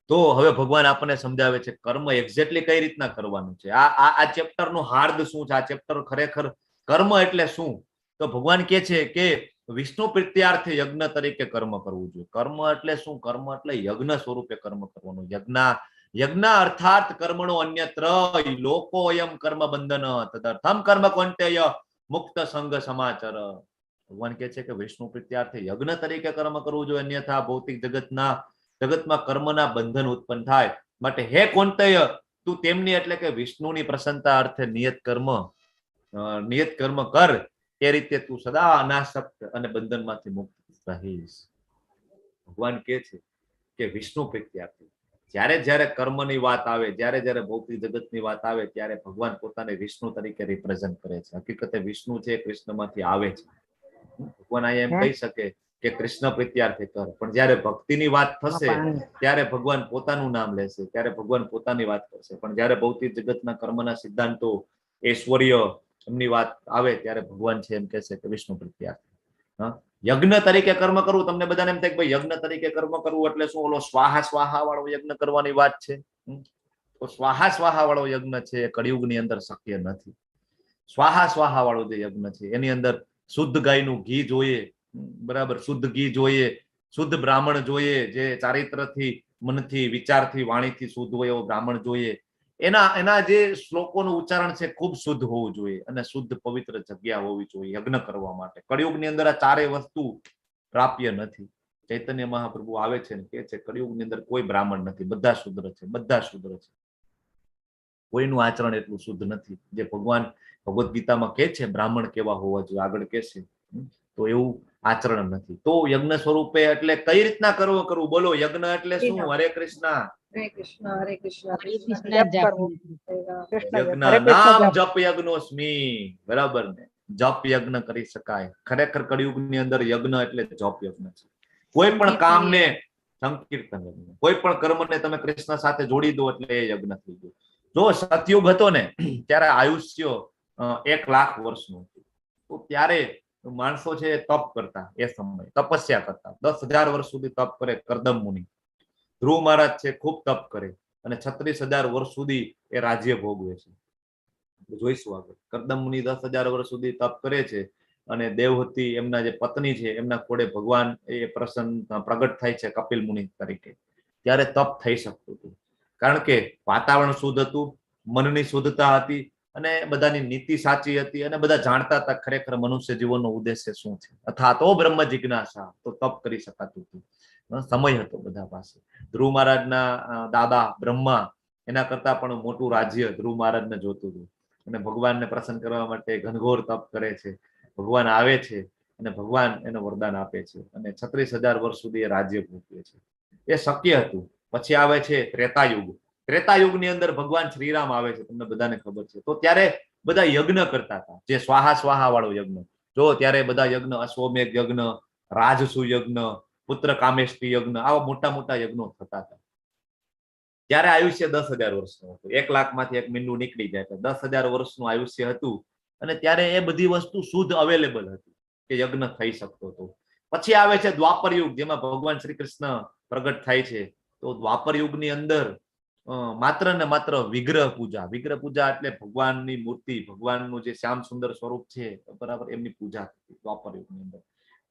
તો હવે ભગવાન આપણને સમજાવે છે કર્મ એક્ઝેક્ટલી કઈ રીતના કરવાનું છે. આ ચેપ્ટરનું હાર્દ શું છે? આ ચેપ્ટર ખરેખર કર્મ એટલે શું? તો ભગવાન કહે છે કે વિષ્ણુ પ્રીત્યાર્થે યજ્ઞ તરીકે કર્મ કરવું જોઈએ. કર્મ એટલે શું? કર્મ એટલે યજ્ઞ સ્વરૂપે કર્મ કરવાનું. યજ્ઞ અર્થાત કર્મણો અન્યત્ર લોકો અયમ કર્મ બંધન તદર્થમ કર્મ કોંટેય મુક્ત સંગ સમાચાર. ભગવાન કહે છે કે વિષ્ણુ પ્રીત્યાર્થે યજ્ઞ તરીકે કર્મ કરવું જોઈએ, અન્યથા ભૌતિક જગતમાં કર્મના બંધન ઉત્પન્ન થાય. માટે હે કોંટેય, તું તેમની એટલે કે વિષ્ણુની પ્રસન્નતા અર્થે નિયત કર્મ કર, એ રીતે તું સદા અનાસક્ત અને બંધનમાંથી મુક્ત રહીશ. ભગવાન કહે છે કે વિષ્ણુ પ્રીત્યાર્થે જ્યારે કર્મની વાત આવે, જ્યારે ભૌતિક જગતની વાત આવે, ત્યારે ભગવાન પોતાને વિષ્ણુ તરીકે રિપ્રેઝન્ટ કરે છે. હકીકતે વિષ્ણુ છે કૃષ્ણમાંથી આવે છે. ભગવાન અહીંયા એમ કહી શકે કે કૃષ્ણ પ્રીત્યાર્થે કર, પણ જ્યારે ભક્તિની વાત થશે ત્યારે ભગવાન પોતાનું નામ લેશે, ત્યારે ભગવાન પોતાની વાત કરશે. પણ જ્યારે ભૌતિક જગતના કર્મના સિદ્ધાંતો, ઐશ્વર્ય એમની વાત આવે ત્યારે ભગવાન છે એમ કહેશે કે વિષ્ણુ પ્રીત્યાર્થે. યજ્ઞ તરીકે કર્મ કરવું, તમને બધાને એમ થાય કે ભાઈ યજ્ઞ તરીકે કર્મ કરવું એટલે શું? ઓલો સ્વાહા સ્વાહા વાળો યજ્ઞ કરવાની વાત છે? તો સ્વાહા સ્વાહા વાળો યજ્ઞ છે કળિયુગની અંદર શક્ય નથી. સ્વાહા સ્વાહા વાળો જે યજ્ઞ છે એની અંદર શુદ્ધ ગાયનું ઘી જોઈએ, બરાબર? શુદ્ધ ઘી જોઈએ, શુદ્ધ બ્રાહ્મણ જોઈએ, જે ચારિત્રથી, મનથી, વિચારથી, વાણીથી શુદ્ધ હોય એવો બ્રાહ્મણ જોઈએ. એના જે શ્લોકોનું ઉચ્ચારણ છે ખૂબ શુદ્ધ હોવું જોઈએ અને શુદ્ધ પવિત્ર જગ્યા હોવી જોઈએ યજ્ઞ કરવા માટે. કળિયુગની અંદર આ ચારેય વસ્તુ પ્રાપ્ય નથી. ચૈતન્ય મહાપ્રભુ આવે છે ને કે છે કળિયુગની અંદર કોઈ બ્રાહ્મણ નથી, બધા શુદ્ર છે, બધા શુદ્ર છે. કોઈનું આચરણ એટલું શુદ્ધ નથી જે ભગવાન ભગવદ્ ગીતામાં કહે છે બ્રાહ્મણ કેવા હોવા જોઈએ, આગળ કહે છે. તો એવું આચરણ નથી. તો યજ્ઞ સ્વરૂપે એટલે કઈ રીતના કરવું? બોલો, યજ્ઞ એટલે શું? હરે કૃષ્ણ. નામ જપ યજ્ઞોસ્મી, બરાબર ને? જપ યજ્ઞ કરી શકાય. ખરેખર કળિયુગની અંદર યજ્ઞ એટલે જપ યજ્ઞ છે. કોઈ પણ કામને સંકીર્તન યજ્ઞ. કોઈ પણ કર્મને તમે કૃષ્ણ સાથે જોડી દો એટલે એ યજ્ઞ થઈ ગયો. જો સતયુગ હતો ને ત્યારે આયુષ્ય 1 લાખ વર્ષનું હતું. તો ત્યારે માણસો છે તપ કરતા, એ સમય તપસ્યા કરતા. 10,000 વર્ષ સુધી તપ કરે કરદમ મુનિ. ધ્રુવ મહારાજ છે ખૂબ તપ કરે અને 36,000 વર્ષ સુધી એ રાજ્ય ભોગવે છે. જોઈશું આગળ. કરદમ મુનિ 10,000 વર્ષ સુધી તપ કરે છે અને દેવહૂતિ એમના જે પત્ની છે એમના કોડે ભગવાન એ પ્રગટ થાય છે કપિલ મુનિ તરીકે. ત્યારે તપ થઈ શકતું હતું, કારણ કે વાતાવરણ શુદ્ધ હતું, મનની શુદ્ધતા હતી અને બધાની નીતિ સાચી હતી અને બધા જાણતા હતા ખરેખર મનુષ્ય જીવનનો ઉદ્દેશ્ય શું છે. અથવા તો બ્રહ્મ જિજ્ઞાસા, તો તપ કરી શકાતું હતું, સમય હતો બધા પાસે. ધ્રુવ મહારાજના દાદા બ્રહ્મા એના કરતા પણ મોટું રાજ્ય ધ્રુવ મહારાજને જોતું હતું અને ભગવાનને પ્રસન્ન કરવા માટે ઘનઘોર તપ કરે છે. ભગવાન આવે છે અને ભગવાન એને વરદાન આપે છે અને 36,000 વર્ષ સુધી એ રાજ્ય ભોગવે છે. એ શક્ય હતું. પછી આવે છે ત્રેતાયુગ. ત્રેતાયુગની અંદર ભગવાન શ્રીરામ આવે છે, તમને બધાને ખબર છે. તો ત્યારે બધા યજ્ઞ કરતા હતા, જે સ્વાહા સ્વાહા વાળો યજ્ઞ. જો ત્યારે બધા યજ્ઞ, અશ્વમેઘ યજ્ઞ, રાજસુ યજ્ઞ, પુત્ર કામેષ્ટિ યજ્ઞ, આવા મોટા મોટા યજ્ઞો થતા હતા. ત્યારે આયુષ્ય 10,000 વર્ષનું હતું. 1 લાખમાંથી 1 મીંડું નીકળી જાય એટલે 10,000 વર્ષનું આયુષ્ય હતું. અને ત્યારે એ બધી વસ્તુ શુદ્ધ અવેલેબલ હતી કે યજ્ઞ થઈ શકતો હતો. પછી આવે છે દ્વાપર યુગ, જેમાં ભગવાન શ્રી કૃષ્ણ પ્રગટ થાય છે. તો દ્વાપર યુગની અંદર માત્ર ને માત્ર વિગ્રહ પૂજા. વિગ્રહ પૂજા એટલે ભગવાનની મૂર્તિ, ભગવાનનું જે શ્યામ સુંદર સ્વરૂપ છે બરાબર, એમની પૂજા થતી દ્વાપર યુગની અંદર.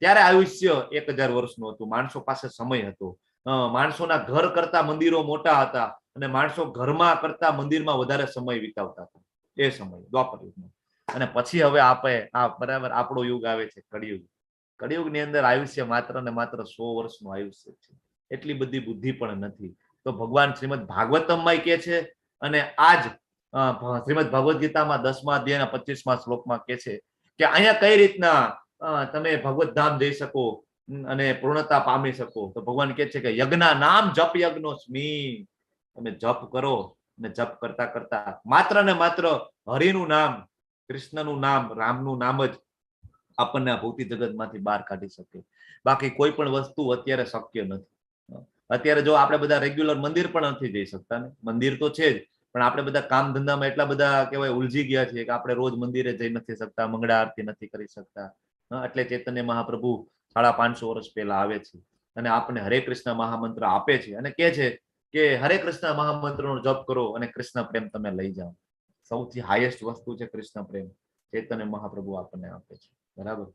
ત્યારે આયુષ્ય 1,000 વર્ષનું હતું. માણસો પાસે સમય હતો. માણસોના ઘર કરતા મંદિરો મોટા હતા અને માણસો ઘરમાં કરતા મંદિરમાં વધારે સમય વિતાવતા હતા એ સમય દ્વાપર યુગમાં. અને પછી હવે બરાબર આપણો યુગ આવે છે કળિયુગ. કળિયુગની અંદર આયુષ્ય માત્ર ને માત્ર 100 વર્ષનું આયુષ્ય છે. એટલી બધી બુદ્ધિ પણ નથી. તો ભગવાન શ્રીમદ ભાગવતમમાં કહે છે અને આજ શ્રીમદ ભગવદ ગીતામાં 10મા અધ્યાયના 25મા શ્લોકમાં કહે છે કે અહીંયા કઈ રીતના તમે ભગવત ધામ જઈ શકો અને પૂર્ણતા પામી શકો. તો ભગવાન કહે છે કે યજ્ઞ નામ જપ યજ્ઞો સ્મી. તમે જપ કરો અને જપ કરતા કરતા માત્ર ને માત્ર હરિનું નામ, કૃષ્ણનું નામ, રામનું નામ જ આપણને આ ભૌતિક જગતમાંથી બહાર કાઢી શકે. બાકી કોઈ પણ વસ્તુ અત્યારે શક્ય નથી. અત્યારે જો આપણે બધા રેગ્યુલર મંદિર પણ નથી જઈ શકતા ને. મંદિર તો છે જ, પણ આપણે બધા કામ ધંધામાં એટલા બધા કહેવાય ઉલજી ગયા છીએ કે આપણે રોજ મંદિરે જઈ નથી શકતા, મંગળા આરતી નથી કરી શકતા. એટલે ચૈતન્ય મહાપ્રભુ 550 વર્ષ પહેલા આવે છે અને આપણને હરે કૃષ્ણ મહામંત્ર આપે છે અને કહે છે કે હરે કૃષ્ણ મહામંત્રનો જપ કરો અને કૃષ્ણ પ્રેમ તમે લઈ જાઓ. સૌથી હાઈએસ્ટ વસ્તુ છે કૃષ્ણ પ્રેમ. ચૈતન્ય મહાપ્રભુ આપણને આપે છે. બરાબર.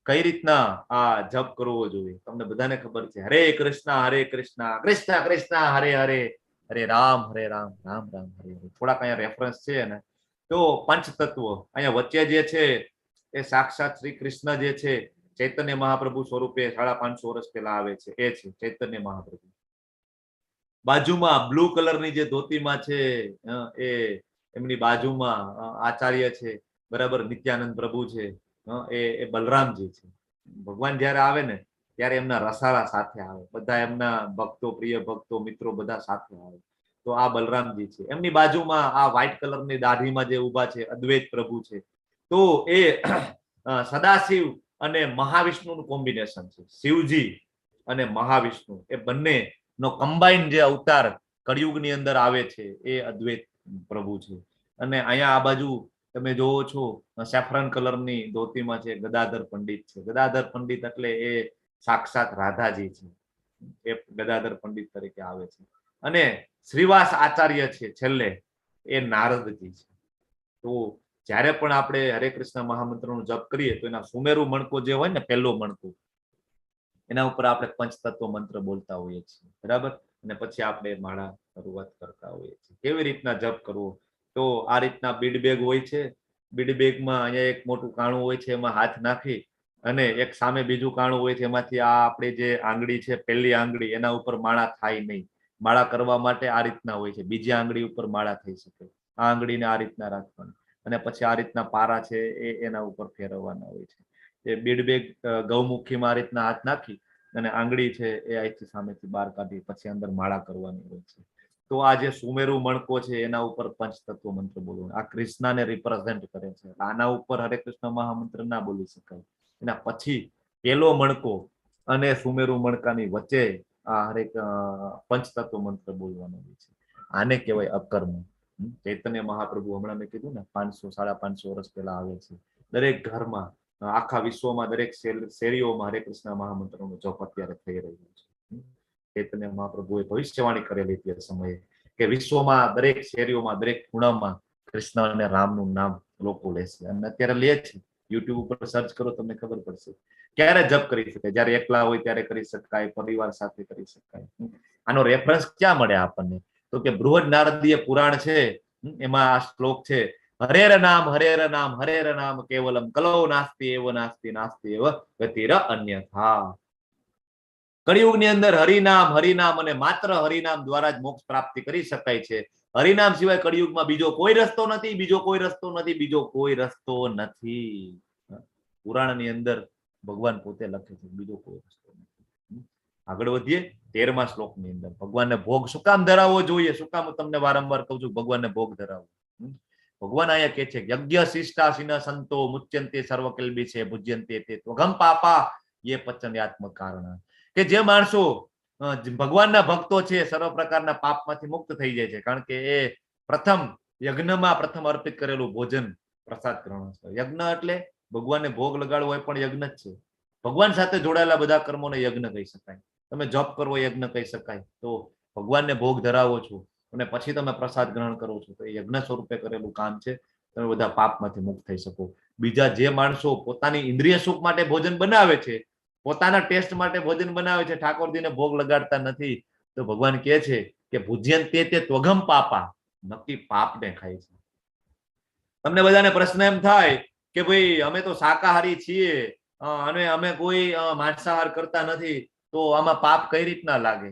કઈ રીતના આ જપ કરવો જોઈએ તમને બધાને ખબર છે. હરે કૃષ્ણ કૃષ્ણ કૃષ્ણ હરે હરે, હરે રામ રામ રામ હરે હરે. થોડાક અહીંયા રેફરન્સ છે ને. તો પંચતત્વ અહીંયા વચ્ચે જે છે એ સાક્ષાત શ્રી કૃષ્ણ જે છે ચૈતન્ય મહાપ્રભુ સ્વરૂપે 550 વર્ષ પહેલા આવે છે, એ છે ચૈતન્ય મહાપ્રભુ. બાજુમાં બ્લુ કલરની જે ધોતીમાં છે એ એમની બાજુમાં આચાર્ય છે બરાબર, નિત્યાનંદ પ્રભુ છે, એ બલરામજી છે. ભગવાન જયારે આવે ને ત્યારે એમના રસાળા સાથે આવે, બધા એમના ભક્તો, પ્રિય ભક્તો, મિત્રો બધા સાથે આવે. તો આ બલરામજી છે. એમની બાજુમાં આ વ્હાઈટ કલરની દાઢીમાં જે ઉભા છે અદ્વૈત પ્રભુ છે. તો એ સદાશિવ અને મહાવિષ્ણુનું કોમ્બિનેશન છે. શિવજી અને મહાવિષ્ણુ એ બંને નો કમ્બાઈન જે અવતાર કળિયુગની અંદર આવે છે એ અદ્વૈત પ્રભુ છે. અને અહીંયા આ બાજુ તમે જોવો છો સેફ્રન કલરની ધોતીમાં છે ગદાધર પંડિત છે. ગદાધર પંડિત એટલે એ સાક્ષાત રાધાજી છે. એ ગદાધર પંડિત તરીકે આવે છે. અને શ્રીવાસ આચાર્ય છે છેલ્લે, એ નારદજી છે. તો જ્યારે પણ આપણે હરે કૃષ્ણ મહામંત્રનો જપ કરીએ તો એના સુમેરુ મણકો જે હોય ને, પહેલો મણકો, એના ઉપર આપણે પંચતત્વ મંત્ર બોલતા હોઈએ છીએ. બરાબર. અને પછી આપણે માળા શરૂઆત કરતા હોઈએ છીએ. કેવી રીતના જપ કરવો? તો આ રીતના બીડ બેગ હોય છે. બીડ બેગમાં અહીંયા એક મોટું કાણું હોય છે, એમાં હાથ નાખી અને એક સામે બીજું કાણું હોય છે, એમાંથી આ આપણી જે આંગળી છે, પહેલી આંગળી, એના ઉપર માળા થાય નહીં. માળા કરવા માટે આ રીતના હોય છે. બીજી આંગળી ઉપર માળા થઈ શકે. આ આંગળીને આ રીતના રાખવાની અને પછી આ રીતના પારા છે એ એના ઉપર ફેરવવાના હોય છે. એ બીડ બેગ ગૌમુખીમાં આ રીતના હાથ નાખી અને આંગળી છે એ અહીંથી સામેથી બહાર કાઢી પછી અંદર માળા કરવાની હોય છે. તો આ જે સુમેરુ મણકો છે એના ઉપર પંચતત્વ મંત્ર બોલવાનો. આ કૃષ્ણને રિપ્રેઝેન્ટ કરે છે. આના ઉપર હરે કૃષ્ણ મહામંત્ર ના બોલી શકાય. એના પછી પેલો મણકો અને સુમેરુ મણકાની વચ્ચે આ હરેક પંચતત્વ મંત્ર બોલવાનો હોય છે. આને કહેવાય અકર્મ. ચૈતન્ય મહાપ્રભુ હમણાં મેં કીધું ને 500-550 વર્ષ પહેલા આવે છે. દરેક ઘરમાં, આખા વિશ્વમાં, દરેક શેરીઓમાં હરે કૃષ્ણ મહામંત્રનો જપ અત્યારે થઈ રહ્યો છે. ચૈતન્ય મહાપ્રભુએ ભવિષ્યવાણી કરેલી તે સમયે કે વિશ્વમાં દરેક શેરીઓમાં, દરેક ખૂણામાં કૃષ્ણ અને રામનું નામ લોકો લેશે. અને અત્યારે લે છે. યુટ્યુબ ઉપર સર્ચ કરો તમને ખબર પડશે. ક્યારે જપ કરી શકાય? જયારે એકલા હોય ત્યારે કરી શકાય, પરિવાર સાથે કરી શકાય. આનો રેફરન્સ ક્યાં મળે આપણને? તો કે બૃહદ નારદીય પુરાણ છે, એમાં આ શ્લોક છે, હરેર નામ કેવલમ કલો નાસ્તિ એવ નાસ્તિ નાસ્તિ એવ ગતિર અન્યથા. કળિયુગની અંદર હરિનામ અને માત્ર હરિનામ દ્વારા જ મોક્ષ પ્રાપ્તિ કરી શકાય છે. હરિનામ સિવાય કળિયુગમાં બીજો કોઈ રસ્તો નથી, બીજો કોઈ રસ્તો નથી. પુરાણની અંદર ભગવાન પોતે લખે છે, બીજો કોઈ રસ્તો નથી. આગળ વધીએ 13મા શ્લોકની અંદર. ભગવાનને ભોગ શું કામ ધરાવવો જોઈએ? શું કામ તમને વારંવાર કહું છું ભગવાનને ભોગ ધરાવવો? ભગવાન અહીંયા કે છે યજ્ઞ શિષ્ટાશીન સંતો મુચ્યંતે સર્વકલ્બી છે ભુજ્યંતે તે ત્વગમ પાપા યે પચન્યાત્મ કારણ. કે જે માણસો ભગવાનના ભક્તો છે સર્વ પ્રકારના પાપમાંથી મુક્ત થઈ જાય છે, કારણ કે એ પ્રથમ યજ્ઞમાં પ્રથમ અર્પિત કરેલું ભોજન પ્રસાદ ગ્રહણ છે. યજ્ઞ એટલે ભગવાનને ભોગ લગાડવો એ પણ યજ્ઞ જ છે. ભગવાન સાથે જોડાયેલા બધા કર્મોને યજ્ઞ કહી શકાય. તમે જપ કરવો યજ્ઞ કહી શકાય. તો ભગવાનને ભોગ ધરાવો છો અને પછી તમે પ્રસાદ ગ્રહણ કરો છો તો એ યજ્ઞ સ્વરૂપે કરેલું કામ છે. તમે બધા પાપમાંથી મુક્ત થઈ શકો. બીજા જે માણસો પોતાની ઇન્દ્રિય સુખ માટે ભોજન બનાવે છે, પોતાના ટેસ્ટ માટે ભોજન બનાવે છે, ઠાકોરજીને ભોગ લગાડતા નથી, તો ભગવાન કહે છે કે ભુજ્યંતે તે ત્વગમ પાપા, નક્કી પાપને ખાય છે. તમને બધાને પ્રશ્ન એમ થાય કે ભાઈ અમે તો શાકાહારી છીએ અને અમે કોઈ માંસાહાર કરતા નથી, તો આમાં પાપ કઈ રીતના લાગે?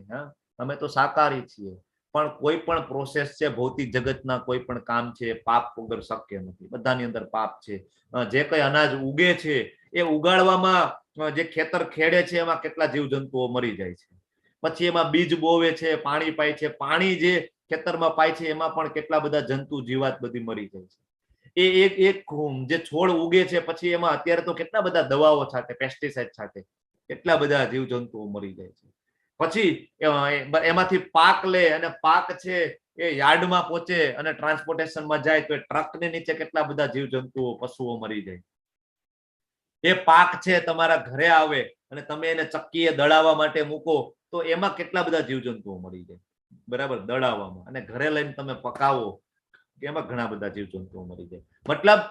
અમે તો શાકાહારી છીએ. પણ કોઈ પણ પ્રોસેસ છે ભૌતિક જગતના, કોઈ પણ કામ છે પાપ વગર શક્ય નથી. બધાની અંદર પાપ છે. જે કઈ અનાજ ઉગે છે એ ઉગાડવામાં, જે ખેતર ખેડે છે એમાં કેટલા જીવજંતુઓ મરી જાય છે. પછી એમાં બીજ બોવે છે, પાણી પાય છે, પાણી જે ખેતરમાં પાય છે એમાં પણ કેટલા બધા જંતુ જીવાત બધી મરી જાય છે. એ એક જે છોડ ઉગે છે પછી એમાં અત્યારે તો કેટલા બધા દવાઓ છાંટે, પેસ્ટિસાઇડ છાંટે, કેટલા બધા જીવજંતુઓ મરી જાય છે. પછી એમાંથી પાક લે અને પાક છે એ યાર્ડમાં પહોંચે અને ટ્રાન્સપોર્ટેશનમાં જાય તો એ ટ્રકની નીચે કેટલા બધા જીવજંતુઓ, પશુઓ મરી જાય. એ પાક છે તમારા ઘરે આવે અને તમે એને ચક્કીએ દળાવવા માટે મૂકો તો એમાં કેટલા બધા જીવજંતુઓ મરી જાય, બરાબર, દળાવવામાં. અને ઘરે લઈને તમે પકાવો એમાં ઘણા બધા જીવજંતુઓ મરી જાય. મતલબ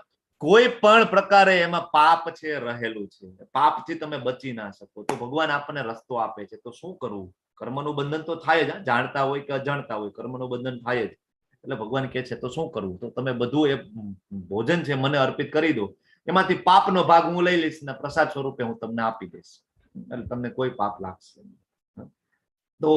કોઈ પણ પ્રકારે એમાં પાપ છે રહેલું છે. પાપથી તમે બચી ના શકો. તો ભગવાન આપણને રસ્તો આપે છે. તો શું કરવું? કર્મનું બંધન તો થાય જ, જાણતા હોય કે અજાણતા હોય કર્મનું બંધન થાય જ. એટલે ભગવાન કહે છે તો શું કરવું? તો તમે બધું એ ભોજન છે મને અર્પિત કરી દો, એમાંથી પાપનો ભાગ હું લઈ લઈશ ને પ્રસાદ સ્વરૂપે હું તમને આપી દઈશ, એટલે તમને કોઈ પાપ લાગશે નહીં. તો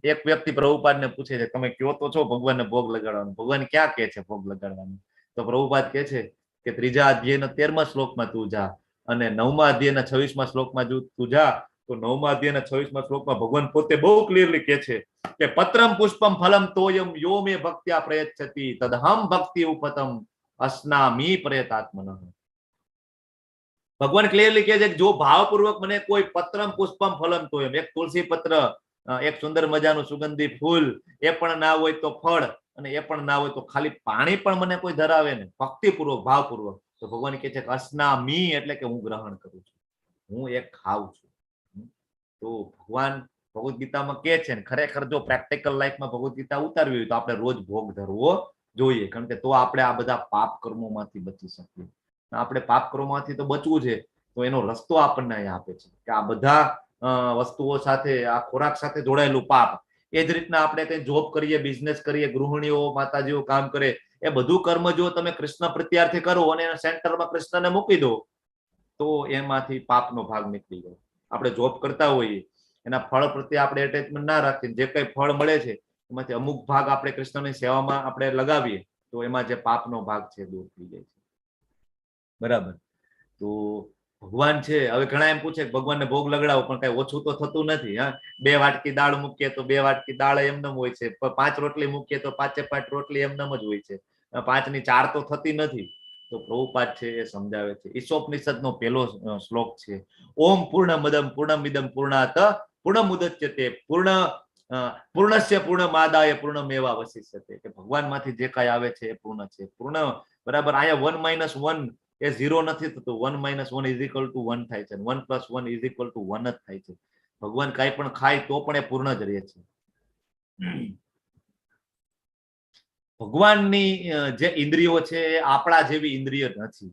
એક વ્યક્તિ પ્રભુપાદને પૂછે છે તમે કયો તો છો ભગવાનને ભોગ લગાડવાનું, ભગવાન ક્યાં કહે છે ભોગ લગાડવાનું? તો પ્રભુપાદ કહે છે કે 3જા અધ્યાયના 13મા શ્લોકમાં તું જા અને 9મા અધ્યાયના 26મા શ્લોકમાં તું જા. તો 9મા અધ્યાયના 26મા શ્લોકમાં ભગવાન પોતે બહુ ક્લિયરલી કહે છે કે પત્રમ પુષ્પમ ફલમ તોયમ યો મે ભક્ત્યા પ્રયચ્છતિ તદહમ ભક્તિ ઉપતમ અસ્નામી પ્રયતાત્મનઃ. ભગવાન ક્લિયરલી કહે છે કે જો ભાવપૂર્વક મને કોઈ પત્રમ પુષ્પમ ફલમ તોયમ, એક તુલસી પત્ર, એક સુંદર મજાનું સુગંધી ફૂલ, એ પણ ના હોય તો ફળ, અને એ પણ ના હોય તો ખાલી પાણી પણ મને કોઈ ધરાવે ને ભક્તિપૂર્વક, ભાવપૂર્વક, તો ભગવાન કહે છે કે અસ્નામી એટલે કે હું ગ્રહણ કરું છું, હું એક ખાઉં છું. તો ભગવાન ભગવદ ગીતામાં કહે છે ને ખરેખર જો પ્રેક્ટિકલ લાઈફમાં ભગવદ ગીતા ઉતારવી હોય તો આપણે રોજ ભોગ ધરવો જોઈએ, કારણ કે તો આપણે આ બધા પાપ કર્મોમાંથી બચી શકીએ. આપણે પાપ કર્મોમાંથી તો બચવું છે તો એનો રસ્તો આપણને અહીંયા આપે છે કે આ બધા વસ્તુઓ સાથે, આ ખોરાક સાથે જોડાયેલું પાપ, એ જ રીતના આપણે કઈ જોબ કરીએ, બિઝનેસ કરીએ, ગૃહિણીઓ, માતાજીઓ કામ કરે, એ બધું કર્મ જો તમે કૃષ્ણ પ્રત્યાર્થી કરો અને એના સેન્ટરમાં કૃષ્ણને મૂકી દો તો એમાંથી પાપનો ભાગ નીકળી જાય. આપણે જોબ કરતા હોઈએ એના ફળ પ્રત્યે આપણે એટેચમેન્ટ ના રાખીએ, જે કઈ ફળ મળે છે એમાંથી અમુક ભાગ આપણે કૃષ્ણની સેવામાં આપણે લગાવીએ તો એમાં જે પાપનો ભાગ છે દૂર થઈ જાય છે, બરાબર. તો ભગવાન છે, હવે ઘણા એમ પૂછે ભગવાનને ભોગ લગાડાવો પણ કઈ ઓછું તો થતું નથી. 2 વાટકી દાળ મૂકીએ તો 2 વાટકી દાળ એમનેમ હોય છે, 5 રોટલી મૂકીએ તો 5 રોટલી એમનેમ જ હોય છે, 5 ની 4 તો થતી નથી. તો પ્રભુપાદ છે એ સમજાવે છે. ઈશોપનિષદનો પહેલો શ્લોક છે, ઓમ પૂર્ણમદમ પૂર્ણમિદમ પૂર્ણાત પૂર્ણમુદચ્યતે પૂર્ણસ્ય પૂર્ણમાદાય પૂર્ણમેવાવશિષ્યતે, કે ભગવાન માંથી જે કાંઈ આવે છે એ પૂર્ણ છે, પૂર્ણ. બરાબર. અહીંયા 1 - 1 એ 0 નથી થતું. 1 - 1 = 1 થાય છે, 1 + 1 = 1 જ થાય છે. ભગવાન કાંઈ પણ ખાય તો પણ એ પૂર્ણ જ રહે છે. ભગવાનની જે ઇન્દ્રિયો છે એ આપણા જેવી ઇન્દ્રિય નથી.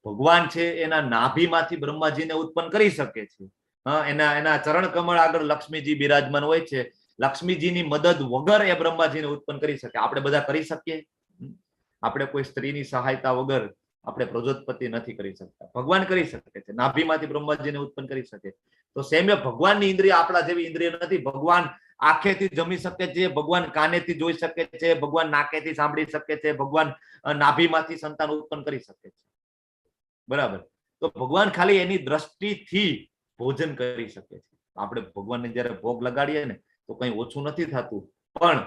ભગવાન છે એના નાભીમાંથી બ્રહ્માજીને ઉત્પન્ન કરી શકે છે. એના ચરણ કમળ આગળ લક્ષ્મીજી બિરાજમાન હોય છે. લક્ષ્મીજીની મદદ વગર એ બ્રહ્માજીને ઉત્પન્ન કરી શકે. આપણે બધા કરી શકીએ? આપણે કોઈ સ્ત્રીની સહાયતા વગર આપણે પ્રજોત્પત્તિ નથી કરી શકતા. ભગવાન કરી શકે છે, નાભીમાંથી બ્રહ્માજીને ઉત્પન્ન કરી શકે. તો સેમ્ય ભગવાનની ઇન્દ્રિય આપણા જેવી ઇન્દ્રિય નથી. ભગવાન આંખેથી જમી શકે છે, ભગવાન કાનેથી જોઈ શકે છે, ભગવાન નાકેથી સાંભળી શકે છે, ભગવાન નાભીમાંથી સંતાન ઉત્પન્ન કરી શકે છે. બરાબર. તો ભગવાન ખાલી એની દ્રષ્ટિથી ભોજન કરી શકે છે. આપણે ભગવાનને જયારે ભોગ લગાડીએ ને તો કઈ ઓછું નથી થતું, પણ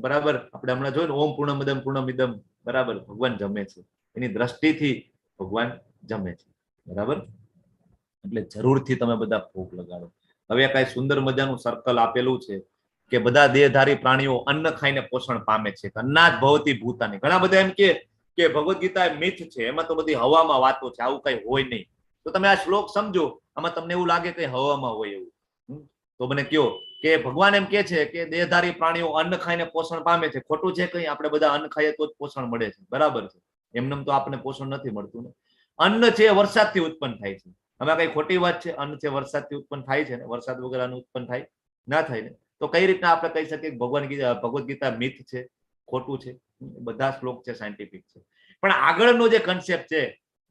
બરાબર આપણે હમણાં જોયું ને ઓમ પૂર્ણમદમ પૂર્ણમિદમ, બરાબર, ભગવાન જમે છે, એની દ્રષ્ટિથી ભગવાન જમે છે. બરાબર. એટલે જરૂરથી તમે બધા ભોગ લગાડો. હવે કઈ સુંદર મજાનું સર્કલ આપેલું છે કે બધા દેહધારી પ્રાણીઓ અન્ન ખાઈને પોષણ પામે છે. અન્નાદ ભવતી ભૂતાની. ઘણા બધા એમ કે ભગવદ ગીતા એ મિથ છે, એમાં તો બધી હવામાં વાતો છે, આવું કઈ હોય નહીં. તો તમે આ શ્લોક સમજો, આમાં તમને એવું લાગે કે હવામાં હોય એવું, તો મને કયો કે ભગવાન એમ કે છે કે દેહધારી પ્રાણીઓ અન્ન ખાઈને પોષણ પામે છે. ખોટું છે કઈ? આપણે બધા અન્ન ખાઈએ તો જ પોષણ મળે છે. બરાબર છે. એમને તો આપણને પોષણ નથી મળતું ને. અન્ન છે વરસાદથી ઉત્પન્ન થાય છે. હવે કઈ ખોટી વાત છે? અન્ન છે વરસાદથી ઉત્પન્ન થાય છે ને? વરસાદ વગર અન્ન ઉત્પન્ન થાય ના થાય ને? તો કઈ રીતના આપણે કહી શકીએ ભગવદ ગીતા મિથ છે, ખોટું છે? બધા શ્લોક છે સાયન્ટિફિક છે. પણ આગળનો જે કન્સેપ્ટ છે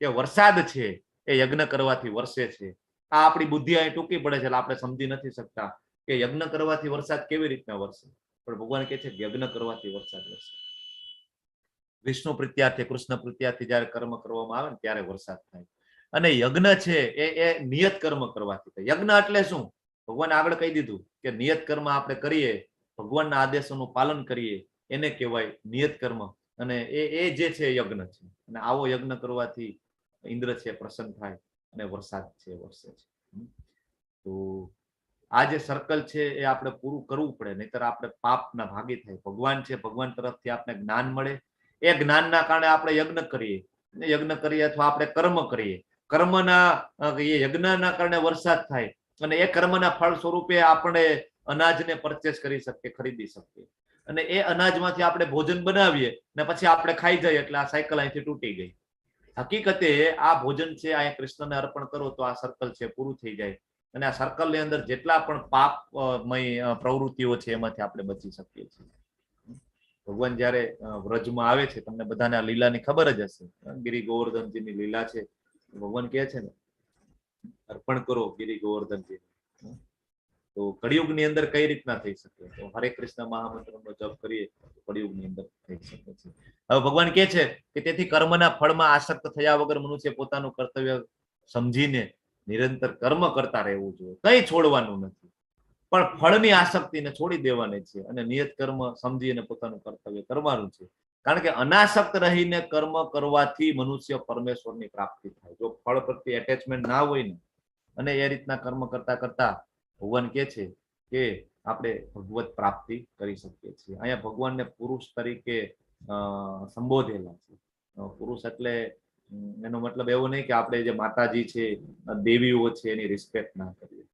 કે વરસાદ છે એ યજ્ઞ કરવાથી વરસે છે, આ આપણી બુદ્ધિ અહીં ટૂંકી પડે છે એટલે આપણે સમજી નથી શકતા કે યજ્ઞ કરવાથી વરસાદ કેવી રીતના વરસે. પણ ભગવાન કહે છે યજ્ઞ કરવાથી વરસાદ વરસે. વિષ્ણુ પ્રીત્યાર્થે, કૃષ્ણ પ્રીત્યાર્થે જયારે કર્મ કરવામાં આવે ને ત્યારે વરસાદ થાય. અને યજ્ઞ છે એ નિયત કર્મ કરવાથી થાય. યજ્ઞ એટલે શું? ભગવાન આગળ કહી દીધું કે નિયત કર્મ આપણે કરીએ, ભગવાનના આદેશોનું પાલન કરીએ, એને કહેવાય નિયત કર્મ. અને એ જે છે યજ્ઞ છે. અને આવો યજ્ઞ કરવાથી ઇન્દ્ર છે પ્રસન્ન થાય અને વરસાદ છે વરસે છે. તો આ જે સર્કલ છે એ આપણે પૂરું કરવું પડે, નહીતર આપણે પાપના ભાગી થાય. ભગવાન છે, ભગવાન તરફથી આપણે જ્ઞાન મળે, એ જ્ઞાનના કારણે આપણે યજ્ઞ કરીએ અથવા આપણે કર્મ કરીએ. યજ્ઞના કારણે વરસાદ થાય અને એ કર્મના ફળ સ્વરૂપે આપણે અનાજને પરચેસ કરી શકીએ, ખરીદી શકીએ. અને એ અનાજમાંથી આપણે ભોજન બનાવીએ ને પછી આપણે ખાઈ જઈએ, એટલે આ સાયકલ અહીંથી તૂટી ગઈ. હકીકતે આ ભોજન છે અહીંયા કૃષ્ણને અર્પણ કરો તો આ સર્કલ છે પૂરું થઈ જાય. અને આ સર્કલ ની અંદર જેટલા પણ પાપમય પ્રવૃત્તિઓ છે એમાંથી આપણે બચી શકીએ છીએ. ભગવાન જયારે વ્રજમાં આવે છે, તમને બધાને આ લીલાની ખબર જ હશે, ગિરી ગોવર્ધનજીની લીલા છે. ભગવાન કહે છે ને અર્પણ કરો ગિરી ગોવર્ધનજી. તો કળિયુગની અંદર કઈ રીતના થઈ શકે? તો હરે કૃષ્ણ મહામંત્રનો જપ કરીએ તો કળિયુગની અંદર થઈ શકે છે. હવે ભગવાન કહે છે કે તેથી કર્મના ફળમાં આસક્ત થયા વગર મનુષ્ય પોતાનું કર્તવ્ય સમજીને નિરંતર કર્મ કરતા રહેવું જોઈએ. કઈ છોડવાનું નથી, પણ ફળની આસક્તિને છોડી દેવાની છે અને નિયત કર્મ સમજીને પોતાનું કર્તવ્ય કરવાનું છે. કારણ કે અનાસક્ત રહીને કર્મ કરવાથી મનુષ્ય પરમેશ્વરની પ્રાપ્તિ થાય. જો ફળ પ્રત્યે એટેચમેન્ટ ના હોય ને અને એ રીતના કર્મ કરતા કરતા ભગવાન કહે છે કે આપણે ભગવત પ્રાપ્તિ કરી શકીએ છીએ. અહીંયા ભગવાનને પુરુષ તરીકે સંબોધેલા છે. પુરુષ એટલે એનો મતલબ એવો નહીં કે આપણે જે માતાજી છે, દેવીઓ છે, એની રિસ્પેક્ટ ના કરીએ.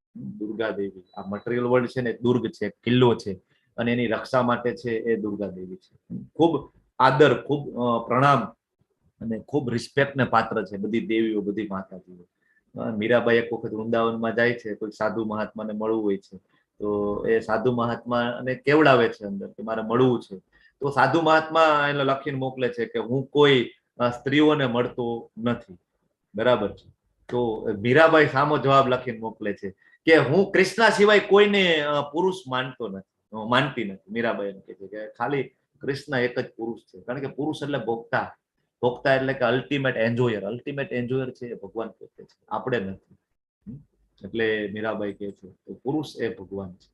દુર્ગા દેવી, આ મટીરિયલ વર્લ્ડ છે ને દુર્ગ છે, કિલ્લો છે, અને એની રક્ષા માટે છે એ દુર્ગા દેવી છે. ખૂબ આદર, ખૂબ પ્રણામ અને ખૂબ રિસ્પેક્ટને પાત્ર છે બધી દેવીઓ, બધી માતાજીઓ. મીરાબાઈ એક વખત વૃંદાવનમાં જાય છે, કોઈ સાધુ મહાત્માને મળવું હોય છે, તો એ સાધુ મહાત્મા અને કેવડાવે છે અંદર કે મારે મળવું છે. તો સાધુ મહાત્મા એને લખીને મોકલે છે કે હું કોઈ સ્ત્રીઓને મળતો નથી. બરાબર છે. તો મીરાબાઈ સામો જવાબ લખીને મોકલે છે કે હું કૃષ્ણ સિવાય કોઈને પુરુષ માનતી નથી. મીરાબાઈ એમ કહે છે કે ખાલી કૃષ્ણ એક જ પુરુષ છે. કારણ કે પુરુષ એટલે ભોગતા, ભોગતા એટલે કે અલ્ટિમેટ એન્જોયર. અલ્ટિમેટ એન્જોયર છે એ ભગવાન પોતે છે, આપણે નથી. એટલે મીરાબાઈ કહે છે તો પુરુષ એ ભગવાન છે.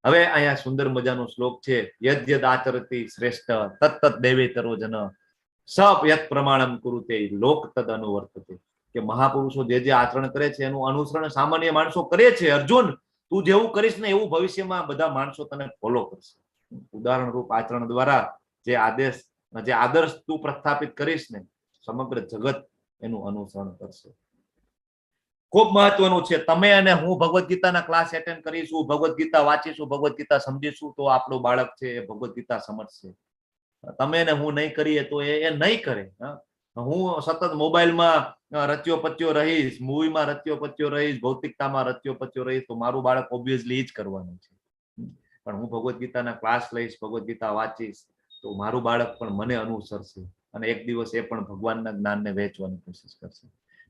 હવે અહીંયા સુંદર મજાનો શ્લોક છે, યદ યદ આચરતી શ્રેષ્ઠ તત્ત દેવેતરો જન સપ યત પ્રમાણમ કુરુતે લોક તદ અનુવર્તતે, કે મહાપુરુષો જે આચરણ કરે છે એનું અનુસરણ સામાન્ય માણસો કરે છે. અર્જુન, તું જેવું કરીશ ને એવું ભવિષ્યમાં બધા માણસો તને ફોલો કરશે. ઉદાહરણ રૂપ આચરણ દ્વારા જે આદર્શ તું પ્રસ્થાપિત કરીશ ને, સમગ્ર જગત એનું અનુસરણ કરશે. ખૂબ મહત્વનું છે. તમે અને હું ભગવદ્ ગીતાના ક્લાસ એટેન્ડ કરીશું, ભગવદ્ ગીતા વાંચીશું, ભગવદ્ ગીતા સમજીશું, તો આપણું બાળક છે એ ભગવદ્ ગીતા સમજશે. તમે ને હું નહીં કરીએ તો એ નહીં કરે. હું સતત મોબાઈલમાં રચ્યો પચ્યો રહીશ, મૂવીમાં રચ્યો પચ્યો રહીશ, ભૌતિકતામાં રચ્યો પચ્યો રહીશ, તો મારું બાળક ઓબ્વિયસલી જ કરવાનું છે. પણ હું ભગવદ્ ગીતાના ક્લાસ લઈશ, ભગવદ્ ગીતા વાંચીશ, તો મારું બાળક પણ મને અનુસરશે અને એક દિવસ એ પણ ભગવાનના જ્ઞાનને વહેંચવાની કોશિશ કરશે.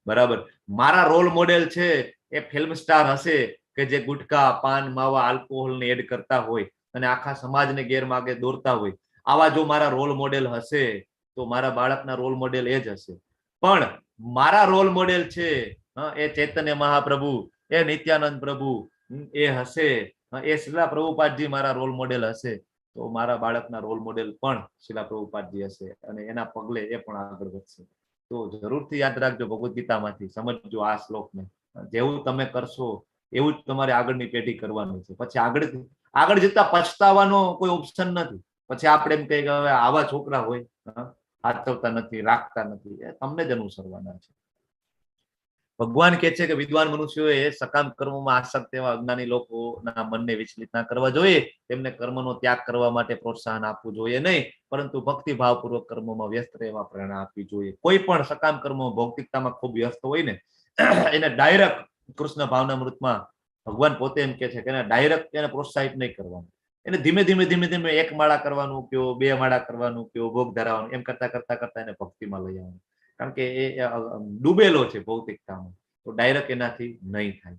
બરાબર. મારા રોલ મોડેલ છે એ ફિલ્મ સ્ટાર હશે કે જે ગુટકા, પાન, માવા, આલ્કોહોલને એડ કરતા હોય અને આખા સમાજને ગેરમાર્ગે દોરતા હોય. આવા જો મારા રોલ મોડેલ હશે તો મારા બાળકના રોલ મોડેલ એ જ હશે. પણ મારા રોલ મોડેલ છે એ ચૈતન્ય મહાપ્રભુ, એ નિત્યાનંદ પ્રભુ એ હશે, એ શિલા પ્રભુપાદજી મારા રોલ મોડેલ હશે, તો મારા બાળકના રોલ મોડેલ પણ શિલા પ્રભુપાદજી હશે અને એના પગલે એ પણ આગળ વધશે. તો જરૂરથી યાદ રાખજો, ભગવદ્ ગીતામાંથી સમજજો આ શ્લોકને. જેવું તમે કરશો એવું જ તમારે આગળની પેઢી કરવાની છે. પછી આગળ જતા પછતાવાનો કોઈ ઓપ્શન નથી. પછી આપણે એમ કહીએ કે હવે આવા છોકરા હોય, સાચવતા નથી, રાખતા નથી, એ તમને જ અનુસરવાના છે. ભગવાન કહે છે કે વિદ્વાન મનુષ્યોએ સકામ કર્મોમાં આસક્ત એવા અજ્ઞાની લોકોના મનને વિચલિત ના કરવા જોઈએ. તેમને કર્મનો ત્યાગ કરવા માટે પ્રોત્સાહન આપવું જોઈએ નહીં, પરંતુ ભક્તિ ભાવપૂર્વક કર્મોમાં વ્યસ્ત રહેવા પ્રેરણા આપવી જોઈએ. કોઈ પણ સકામ કર્મો ભૌતિકતામાં ખૂબ વ્યસ્ત હોય ને, એને ડાયરેક્ટ કૃષ્ણ ભાવનામૃતમાં ભગવાન પોતે એમ કે છે કે એને ડાયરેક્ટ એને પ્રોત્સાહિત નહીં કરવાનું. એને ધીમે ધીમે 1 માળા કરવાનું કયો, 2 માળા કરવાનું કયો, ભોગ ધરાવવાનું, એમ કરતા કરતા એને ભક્તિમાં લઈ આવવાનું. કારણ કે એ ડૂબેલો છે ભૌતિકતામાં, તો ડાયરેક્ટ એનાથી નહીં થાય.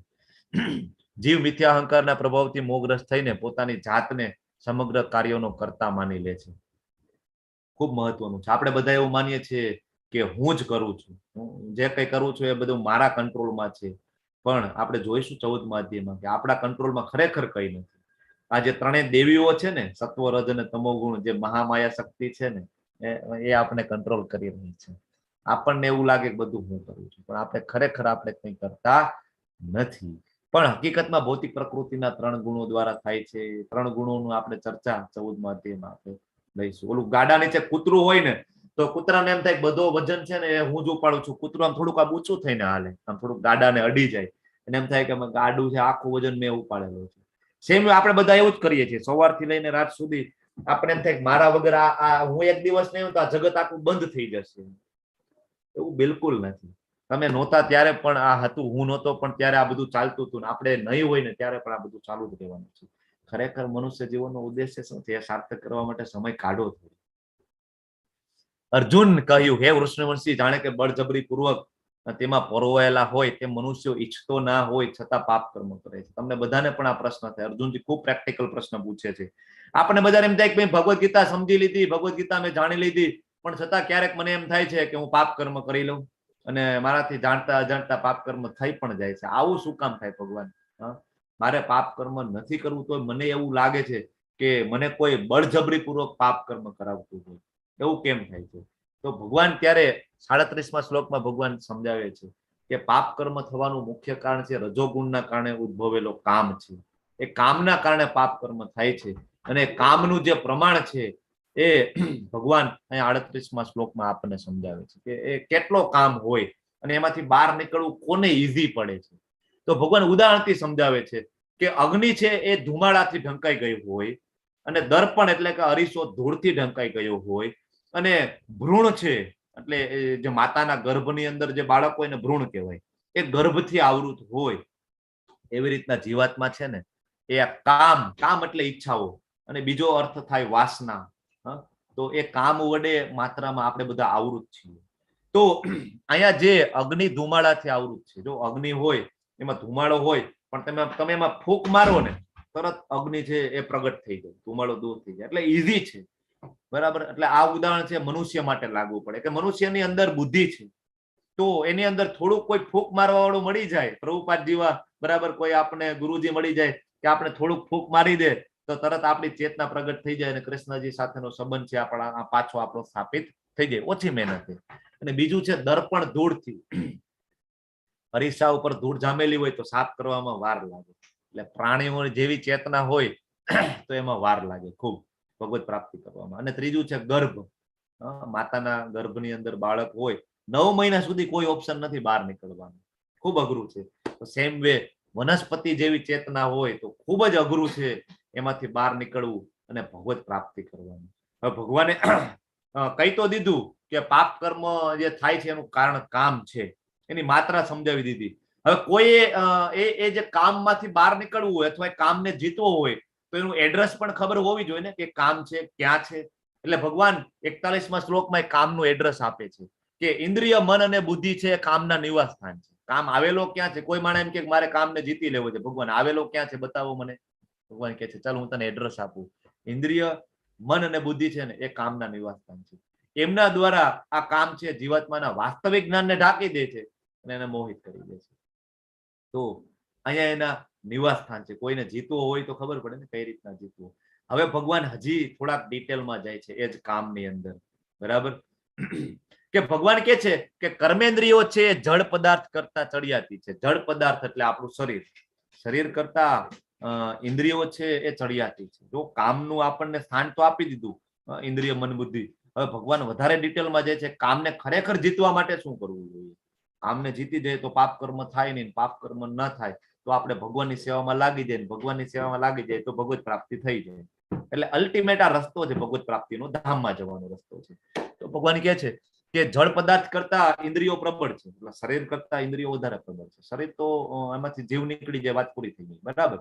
જીવ મિથ્યા અહંકારના પ્રભાવથી મોહગ્રસ્ત થઈને પોતાની જાતને સમગ્ર કાર્યોનો કર્તા માની લે છે. ખૂબ મહત્વનું છે. આપણે બધા એવું માનીએ છીએ કે હું જ કરું છું, જે કંઈ કરું છું એ બધું મારા કંટ્રોલમાં છે. પણ આપણે જોઈશું 14મા અધ્યાયમાં કે આપણા કંટ્રોલમાં ખરેખર કઈ નથી. આ જે ત્રણેય દેવીઓ છે ને, સત્વ, રજ અને તમો ગુણ, જે મહામાયા શક્તિ છે ને, એ આપણે કંટ્રોલ કરી રહી છે. આપણને એવું લાગે કે બધું હું કરું છું, પણ આપણે ખરેખર આપણે કંઈ કરતા નથી. પણ હકીકતમાં ભૌતિક પ્રકૃતિના 3 ગુણો દ્વારા થાય છે. 3 ગુણોનું આપણે ચર્ચા 14મા અધ્યાયમાં આપણે લઈશું. ઓલું ગાડા નીચે કૂતરું હોય ને, તો કૂતરાને એમ થાય બધો વજન છે ને એ હું જ ઉપાડું છું. કૂતરું આમ થોડુંક આમ ઊંચું થઈને હાલે, આમ થોડુંક ગાડાને અડી જાય, અને એમ થાય કે ગાડું છે આખું વજન મેં ઉપાડેલું છે. સેમ આપણે બધા એવું જ કરીએ છીએ. સવારથી લઈને રાત સુધી આપણે એમ થાય કે મારા વગર આ હું એક દિવસ નહીં તો આ જગત આખું બંધ થઈ જશે. એવું બિલકુલ નથી. તમે નહોતા ત્યારે પણ આ હતું, હું નહોતો પણ ત્યારે આ બધું ચાલતું હતું, આપણે નહીં હોય ને ત્યારે પણ આ બધું ચાલુ જ રહેવાનું છે. ખરેખર મનુષ્ય જીવનનો ઉદ્દેશ્ય શું છે એ સાર્થક કરવા માટે સમય કાઢો થયો. અર્જુન કહ્યું, હે વૃષ્ણવંશી, જાણે કે બળજબરી પૂર્વક તેમાં પરોવાયેલા હોય તે મનુષ્યો ઈચ્છતો ના હોય છતાં પાપ કર્મ કરે છે. તમને બધાને પણ આ પ્રશ્ન થાય. અર્જુનજી ખૂબ પ્રેક્ટિકલ પ્રશ્ન પૂછે છે. આપણે બધા એમ થાય કે ભગવદ્ ગીતા સમજી લીધી, ભગવદ્ ગીતા મેં જાણી લીધી, પણ છતાં ક્યારેક મને એમ થાય છે કે હું પાપ કર્મ કરી લઉં અને મારાથી જાણતા અજાણતા પાપ કર્મ થઈ પણ જાય છે. આવું શું કામ થાય ભગવાન? મારે પાપ કર્મ નથી કરવું તો મને એવું લાગે છે કે મને કોઈ બળજબરી પૂર્વક પાપ કર્મ કરાવતું હોય. એવું કેમ થાય છે? તો ભગવાન ત્યારે 37મા શ્લોકમાં ભગવાન સમજાવે છે કે પાપ કર્મ થવાનું મુખ્ય કારણ છે રજોગુણના કારણે ઉદ્ભવેલો કામ છે. એ કામના કારણે પાપ કર્મ થાય છે. અને કામનું જે પ્રમાણ છે એ ભગવાન અહીંયા 38મા શ્લોકમાં આપણને સમજાવે છે કે એ કેટલો કામ હોય અને એમાંથી બહાર નીકળવું કોને ઈઝી પડે છે. તો ભગવાન ઉદાહરણથી સમજાવે છે કે અગ્નિ છે એ ધુમાડાથી ઢંકાઈ ગયું હોય, અને દર્પણ એટલે કે અરીસો ધૂળથી ઢંકાઈ ગયો હોય, અને ભ્રૂણ છે એટલે જે માતાના ગર્ભની અંદર જે બાળક હોય ને ભ્રૂણ કહેવાય, એ ગર્ભથી આવૃત હોય. એવી રીતના જીવાત્મા છે ને એ કામ એટલે ઈચ્છાઓ, અને બીજો અર્થ થાય વાસના. તો એ કામ વડે માત્રામાં આપણે બધા આવૃત છીએ. તો અહીંયા જે અગ્નિ ધુમાડાથી આવૃત છે. જો અગ્નિ હોય એમાં ધુમાડો હોય, પણ તમે એમાં ફૂંક મારો ને તરત અગ્નિ છે એ પ્રગટ થઈ જાય, ધુમાડો દૂર થઈ જાય, એટલે ઈઝી છે. બરાબર. એટલે આ ઉદાહરણ છે મનુષ્ય માટે લાગુ પડે કે મનુષ્યની અંદર બુદ્ધિ છે, તો એની અંદર થોડુંક કોઈ ફૂંક મારવા વાળું મળી જાય, પ્રભુપાદ જેવા બરાબર કોઈ આપણે ગુરુજી મળી જાય કે આપણે થોડુંક ફૂંક મારી દે તો તરત આપણી ચેતના પ્રગટ થઈ જાય અને કૃષ્ણજી સાથેનો સંબંધ છે આપણા પાછો આપણો સ્થાપિત થઈ જાય, ઓછી મહેનતે. અને બીજું છે દર્પણ ધૂળથી. અરીસા ઉપર ધૂળ જામેલી હોય તો સાફ કરવામાં વાર લાગે. એટલે પ્રાણીઓ જેવી ચેતના હોય તો એમાં વાર લાગે ખૂબ ભગવત પ્રાપ્તિ કરવામાં. અને ત્રીજું છે ગર્ભ. માતાના ગર્ભની અંદર બાળક હોય 9 મહિના સુધી કોઈ ઓપ્શન નથી બહાર નીકળવાનું, ખૂબ અઘરું છે. તો સેમ વે વનસ્પતિ જેવી ચેતના હોય તો ખૂબ જ અઘરું છે એમાંથી બહાર નીકળવું અને ભગવત પ્રાપ્તિ કરવાની. હવે ભગવાને કહી તો દીધું કે પાપ કર્મ જે થાય છે એનું કારણ કામ છે, એની માત્રા સમજાવી દીધી. હવે કોઈ એ જે કામમાંથી બહાર નીકળવું હોય અથવા કામને જીતવો હોય તો એનું એડ્રેસ પણ ખબર હોવી જોઈએ ને, કે કામ છે ક્યાં છે. એટલે ભગવાન 41મા શ્લોકમાં એક કામનું એડ્રેસ આપે છે કે ઇન્દ્રિય, મન અને બુદ્ધિ છે કામના નિવાસ સ્થાન છે. કામ આવેલો ક્યાં છે? કોઈ માણસ એમ કે મારે કામને જીતી લેવો છે, ભગવાન આવેલો ક્યાં છે બતાવો મને. ભગવાન કહે છે ચાલ હું તને એડ્રેસ આપું. ઇન્દ્રિય, મન અને બુદ્ધિ છે ને એ કામના નિવાસ સ્થાન છે. એમના દ્વારા આ કામ છે જીવાત્માના વાસ્તવિક જ્ઞાનને ઢાંકી દે છે અને એને મોહિત કરી દે છે. તો અહીંયા એના નિવાસ સ્થાન છે. કોઈને જીતવો હોય તો ખબર પડે ને કઈ રીતના જીતવો. હવે ભગવાન હજી થોડાક ડિટેલમાં જાય છે એ જ કામની અંદર, બરાબર. કે ભગવાન કે છે કે કર્મેન્દ્રિયો છે એ જળ પદાર્થ કરતા ચડિયાતી છે. જળ પદાર્થ એટલે આપણું શરીર, શરીર કરતા ઇન્દ્રિયો છે એ ચડિયાતી છે. જો કામનું આપણને સ્થાન તો આપી દીધું, ઇન્દ્રિય, મન, બુદ્ધિ. હવે ભગવાન વધારે ડિટેલમાં જાય છે કામને ખરેખર જીતવા માટે શું કરવું જોઈએ. કામને જીતી જાય તો પાપ કર્મ થાય નહીં, પાપ કર્મ ન થાય તો આપણે ભગવાનની સેવામાં લાગી જાય, ભગવાનની સેવામાં લાગી જાય તો ભગવત પ્રાપ્તિ થઈ જાય. એટલે અલ્ટિમેટ આ રસ્તો છે ભગવત પ્રાપ્તિનો, ધામમાં જવાનો રસ્તો છે. તો ભગવાન કહે છે કે જળ પદાર્થ કરતા ઇન્દ્રિયો પ્રબળ છે, એટલે શરીર કરતા ઇન્દ્રિયો વધારે પ્રબળ છે. શરીર તો એમાંથી જીવ નીકળી જાય, વાત પૂરી થઈ ગઈ, બરાબર.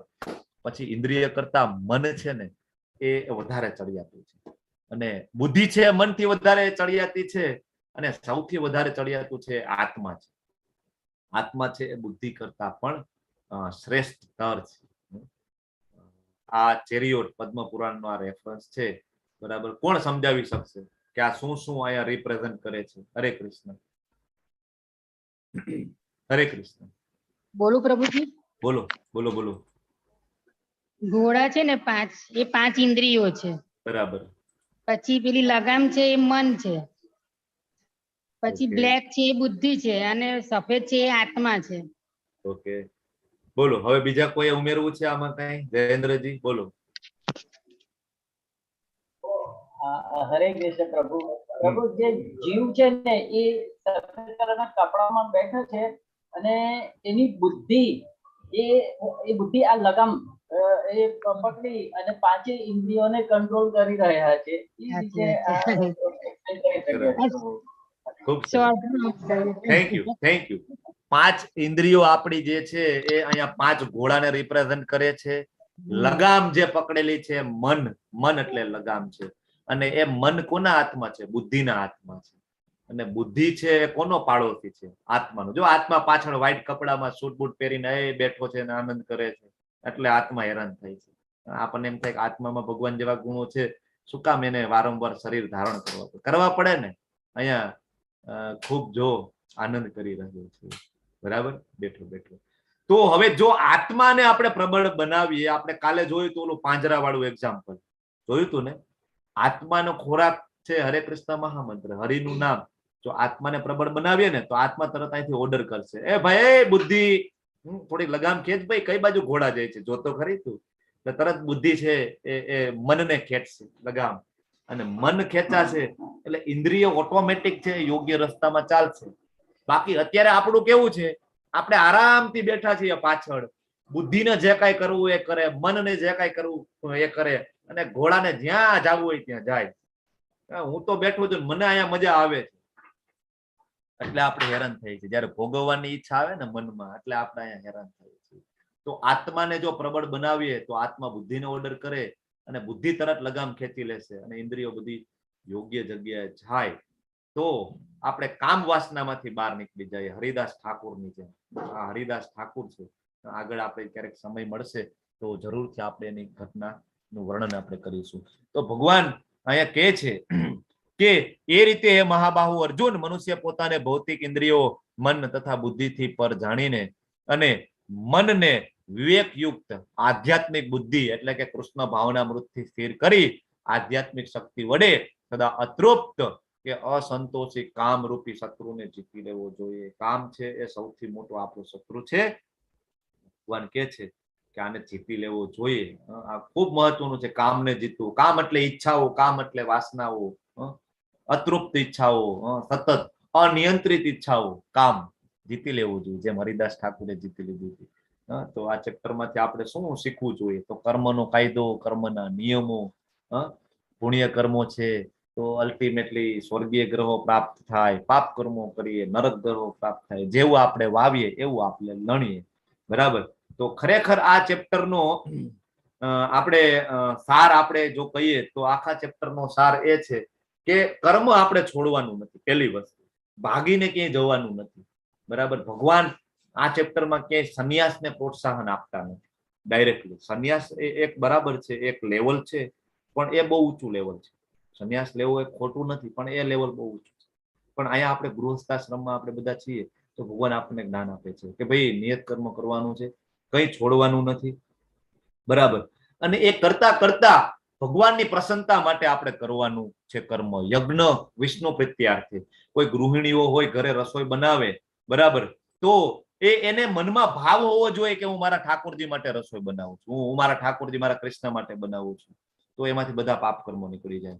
પછી ઇન્દ્રિય કરતા મન છે ને એ વધારે ચડિયાતું છે, અને બુદ્ધિ છે મનથી વધારે ચડિયાતી છે, અને સૌથી વધારે ચડિયાતું છે આત્મા છે. આત્મા છે એ બુદ્ધિ કરતા પણ શ્રેષ્ઠ તર છે. આ ચેરિયોટ પદ્મ પુરાણનો આ રેફરન્સ છે, બરાબર. કોણ સમજાવી શકશે કે આ શું શું અહીંયા રિપ્રેઝન્ટ કરે છે? હરે કૃષ્ણ, હરે કૃષ્ણ. બોલું પ્રભુજી? બોલો બોલો બોલો. ઘોડા છે ને 5, એ 5 ઇન્દ્રિયો છે, બરાબર. પછી પેલી લગામ છે એ મન છે, પછી બ્લેક છે એ બુદ્ધિ છે, અને સફેદ છે એ આત્મા છે. ઓકે, બોલો. હવે બીજા કોઈ ઉમેરવું છે આમાં કઈ? જયેન્દ્રજી બોલો. હરે કૃષ્ણ પ્રભુ. પ્રભુ જે જીવ છે ને એ સફેદ કલરના કપડામાં બેઠો છે અને એની બુદ્ધિ એ બુદ્ધિ આ લગામ એ પકડી અને 5 ઇન્દ્રિયોને કંટ્રોલ કરી રહ્યા છે. ખૂબ થેન્ક યુ, થેન્ક યુ. 5 ઇન્દ્રિયો આપણી જે છે એ અહીંયા 5 ઘોડાને રિપ્રેઝન્ટ કરે છે. લગામ જે પકડેલી છે મન, મન એટલે લગામ છે. અને એ મન કોના હાથમાં છે? બુદ્ધિના હાથમાં છે. અને બુદ્ધિ છે એ કોનો પાડોશી છે? આત્માનો. જો આત્મા પાછળ વ્હાઈટ કપડામાં સૂટ બૂટ પહેરીને એ બેઠો છે અને આનંદ કરે છે, એટલે આત્મા હેરાન થાય છે. આપણને એમ થાય કે આત્મામાં ભગવાન જેવા ગુણો છે, શું કામ એને વારંવાર શરીર ધારણ કરવા પડે ને? અહીંયા ખૂબ જો આનંદ કરી રહ્યો છે, બરાબર, બેઠો બેઠો. તો હવે જો આત્માને આપણે પ્રબળ બનાવીએ, આપણે કાલે જોયું તો ઓલું પાંજરા વાળું એક્ઝામ્પલ જોયું તું ને. આત્માનો ખોરાક છે હરે કૃષ્ણ મહામંત્ર, હરિનું નામ. જો આત્માને પ્રબળ બનાવીએ ને તો આત્મા તરત અહીંથી ઓર્ડર કરશે, એ ભાઈ બુદ્ધિ થોડી લગામ ખેંચ ભાઈ, કઈ બાજુ ઘોડા જાય છે જોતો ખરી તું. એટલે તરત બુદ્ધિ છે એ મનને ખેંચશે લગામ, અને મન ખેંચાશે એટલે ઇન્દ્રિય ઓટોમેટિક છે યોગ્ય રસ્તામાં ચાલશે. બાકી અત્યારે આપણું કેવું છે, આપણે આરામથી બેઠા છીએ પાછળ, બુદ્ધિને જે કાંઈ કરવું એ કરે, મનને જે કાંઈ કરવું એ કરે, અને ઘોડાને જ્યાં જવું હોય ત્યાં જાય. હું તો બેઠો છું, મને અહીંયા મજા આવે છે, એટલે આપણે હેરાન થઈએ છીએ. જયારે ભોગવવાની ઈચ્છા આવે ને મનમાં, એટલે આપણે અહીંયા હેરાન થઈએ છીએ. તો આત્માને જો પ્રબળ બનાવીએ તો આત્મા બુદ્ધિને ઓર્ડર કરે અને બુદ્ધિ તરત લગામ ખેંચી લેશે અને ઇન્દ્રિયો બધી યોગ્ય જગ્યાએ જાય. તો આપણે કામ વાસનામાંથી બહાર નીકળી જઈએ, હરિદાસ ઠાકોરની જેમ. આ હરિદાસ ઠાકોર છે, આગળ આપણે ક્યારેક સમય મળશે તો જરૂરથી આપણે એની ઘટનાનું વર્ણન આપણે કરીશું. તો ભગવાન અહીંયા કહે છે કે એ રીતે હે મહાબાહુ અર્જુન, મનુષ્ય પોતાને ભૌતિક ઇન્દ્રિયો, મન તથા બુદ્ધિથી પર જાણીને અને મનને વિવેકયુક્ત આધ્યાત્મિક બુદ્ધિ એટલે કે કૃષ્ણ ભાવના મૃતથી સ્થિર કરી આધ્યાત્મિક શક્તિ વડે સદા અતૃપ્ત કે અસંતોષી કામ રૂપી શત્રુને જીતી લેવો જોઈએ. કામ છે એ સૌથી મોટો આપણો શત્રુ છે. ભગવાન કે છે કે આને જીતી લેવો જોઈએ. આ ખૂબ મહત્વનું છે, કામને જીતવું. કામ એટલે ઈચ્છાઓ, કામ એટલે વાસનાઓ, અતૃપ્ત ઈચ્છાઓ, સતત અનિયંત્રિત ઈચ્છાઓ, કામ જીતી લેવું જોઈએ, જેમ હરિદાસ ઠાકુરે જીતી લીધું હતું. તો આ ચેપ્ટરમાંથી આપણે શું શીખવું જોઈએ? તો કર્મનો કાયદો, કર્મના નિયમો, પુણ્ય કર્મો છે તો અલ્ટિમેટલી સ્વર્ગીય ગ્રહો પ્રાપ્ત થાય, પાપ કર્મો કરીએ નરક ગ્રહો પ્રાપ્ત થાય, જેવું આપણે વાવીએ એવું આપણે લણીએ. બરાબર. તો ખરેખર આ ચેપ્ટરનો આપણે સાર આપણે જો કહીએ તો આખા ચેપ્ટરનો સાર એ છે કે કર્મ આપણે છોડવાનું નથી. પહેલી વસ્તુ, ભાગીને ક્યાંય જવાનું નથી. બરાબર. ભગવાન આ ચેપ્ટરમાં ક્યાંય સંન્યાસને પ્રોત્સાહન આપતા નથી ડાયરેક્ટલી. સંન્યાસ એ એક બરાબર છે, એક લેવલ છે, પણ એ બહુ ઊંચું લેવલ છે. સંન્યાસ લેવો એ ખોટું નથી, પણ એ લેવલ બહુ ઊંચું છે. પણ અહીંયા આપણે ગૃહસ્થાશ્રમમાં આપણે બધા છીએ તો ભગવાન આપણને જ્ઞાન આપે છે કે ભાઈ નિયત કર્મ કરવાનું છે, કઈ છોડવાનું નથી. બરાબર. અને એ કરતા કરતા ભગવાનની પ્રસન્નતા માટે આપણે કરવાનું છે કર્મ. યજ્ઞ વિષ્ણુ પ્રીત્યાર્થે. કોઈ ગૃહિણીઓ હોય ઘરે રસોઈ બનાવે, બરાબર, તો એને મનમાં ભાવ હોવો જોઈએ કે હું મારા ઠાકોરજી માટે રસોઈ બનાવું છું, હું મારા ઠાકોરજી મારા કૃષ્ણ માટે બનાવું છું. તો એમાંથી બધા પાપ કર્મો નીકળી જાય.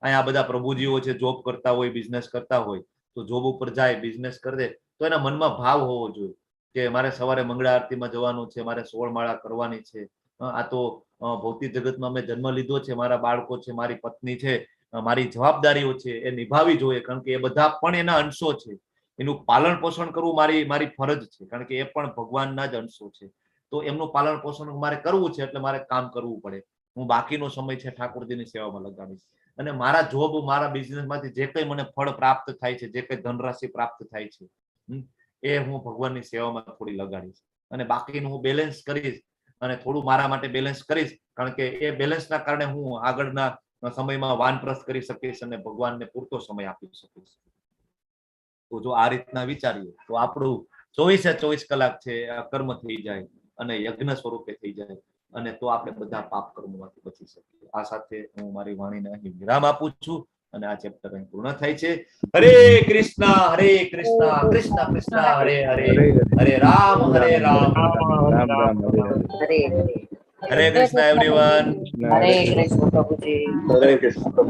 અહીંયા બધા પ્રભુજીઓ છે, જોબ કરતા હોય, બિઝનેસ કરતા હોય, તો જોબ ઉપર જાય, બિઝનેસ કરે, તો એના મનમાં ભાવ હોવો જોઈએ કે મારે સવારે મંગળા આરતીમાં જવાનું છે, મારે 16 માળા કરવાની છે. આ તો ભૌતિક જગતમાં મેં જન્મ લીધો છે, મારા બાળકો છે, મારી પત્ની છે, મારી જવાબદારીઓ છે એ નિભાવી જોઈએ, કારણ કે એ બધા પણ એના અંશો છે. એનું પાલન પોષણ કરવું મારી ફરજ છે, કારણ કે એ પણ ભગવાનના જ અંશો છે. તો એમનું પાલન પોષણ મારે કરવું છે, એટલે મારે કામ કરવું પડે. હું બાકીનો સમય છે ઠાકોરજીની સેવામાં લગાડીશ. અને મારા જોબ, મારા બિઝનેસમાંથી જે કંઈ મને ફળ પ્રાપ્ત થાય છે, જે કંઈ ધનરાશિ પ્રાપ્ત થાય છે, એ હું ભગવાનની સેવામાં થોડી લગાડીશ. અને બાકીનું હું બેલેન્સ કરીશ, અને થોડું મારા માટે બેલેન્સ કરીશ, કારણ કે એ બેલેન્સના કારણે હું આગળના સમયમાં વાનપ્રસ્થ કરી શકીશ અને ભગવાનને પૂરતો સમય આપી શકીશ. તો જો આ રીતના વિચારીએ તો આપણું 24 કલાક છે કર્મ થઈ જાય અને યજ્ઞ સ્વરૂપે થઈ જાય, અને તો આપણે બધા પાપ કર્મોમાંથી બચી શકીએ. આ સાથે હું મારી વાણીને અહીં વિરામ આપું છું અને આ ચેપ્ટર અહીં પૂર્ણ થાય છે. હરે કૃષ્ણ કૃષ્ણ કૃષ્ણ હરે હરે, હરે રામ રામ હરે હરે. હરે કૃષ્ણ એવરીવન. હરે કૃષ્ણ પ્રભુજી. હરે કૃષ્ણ.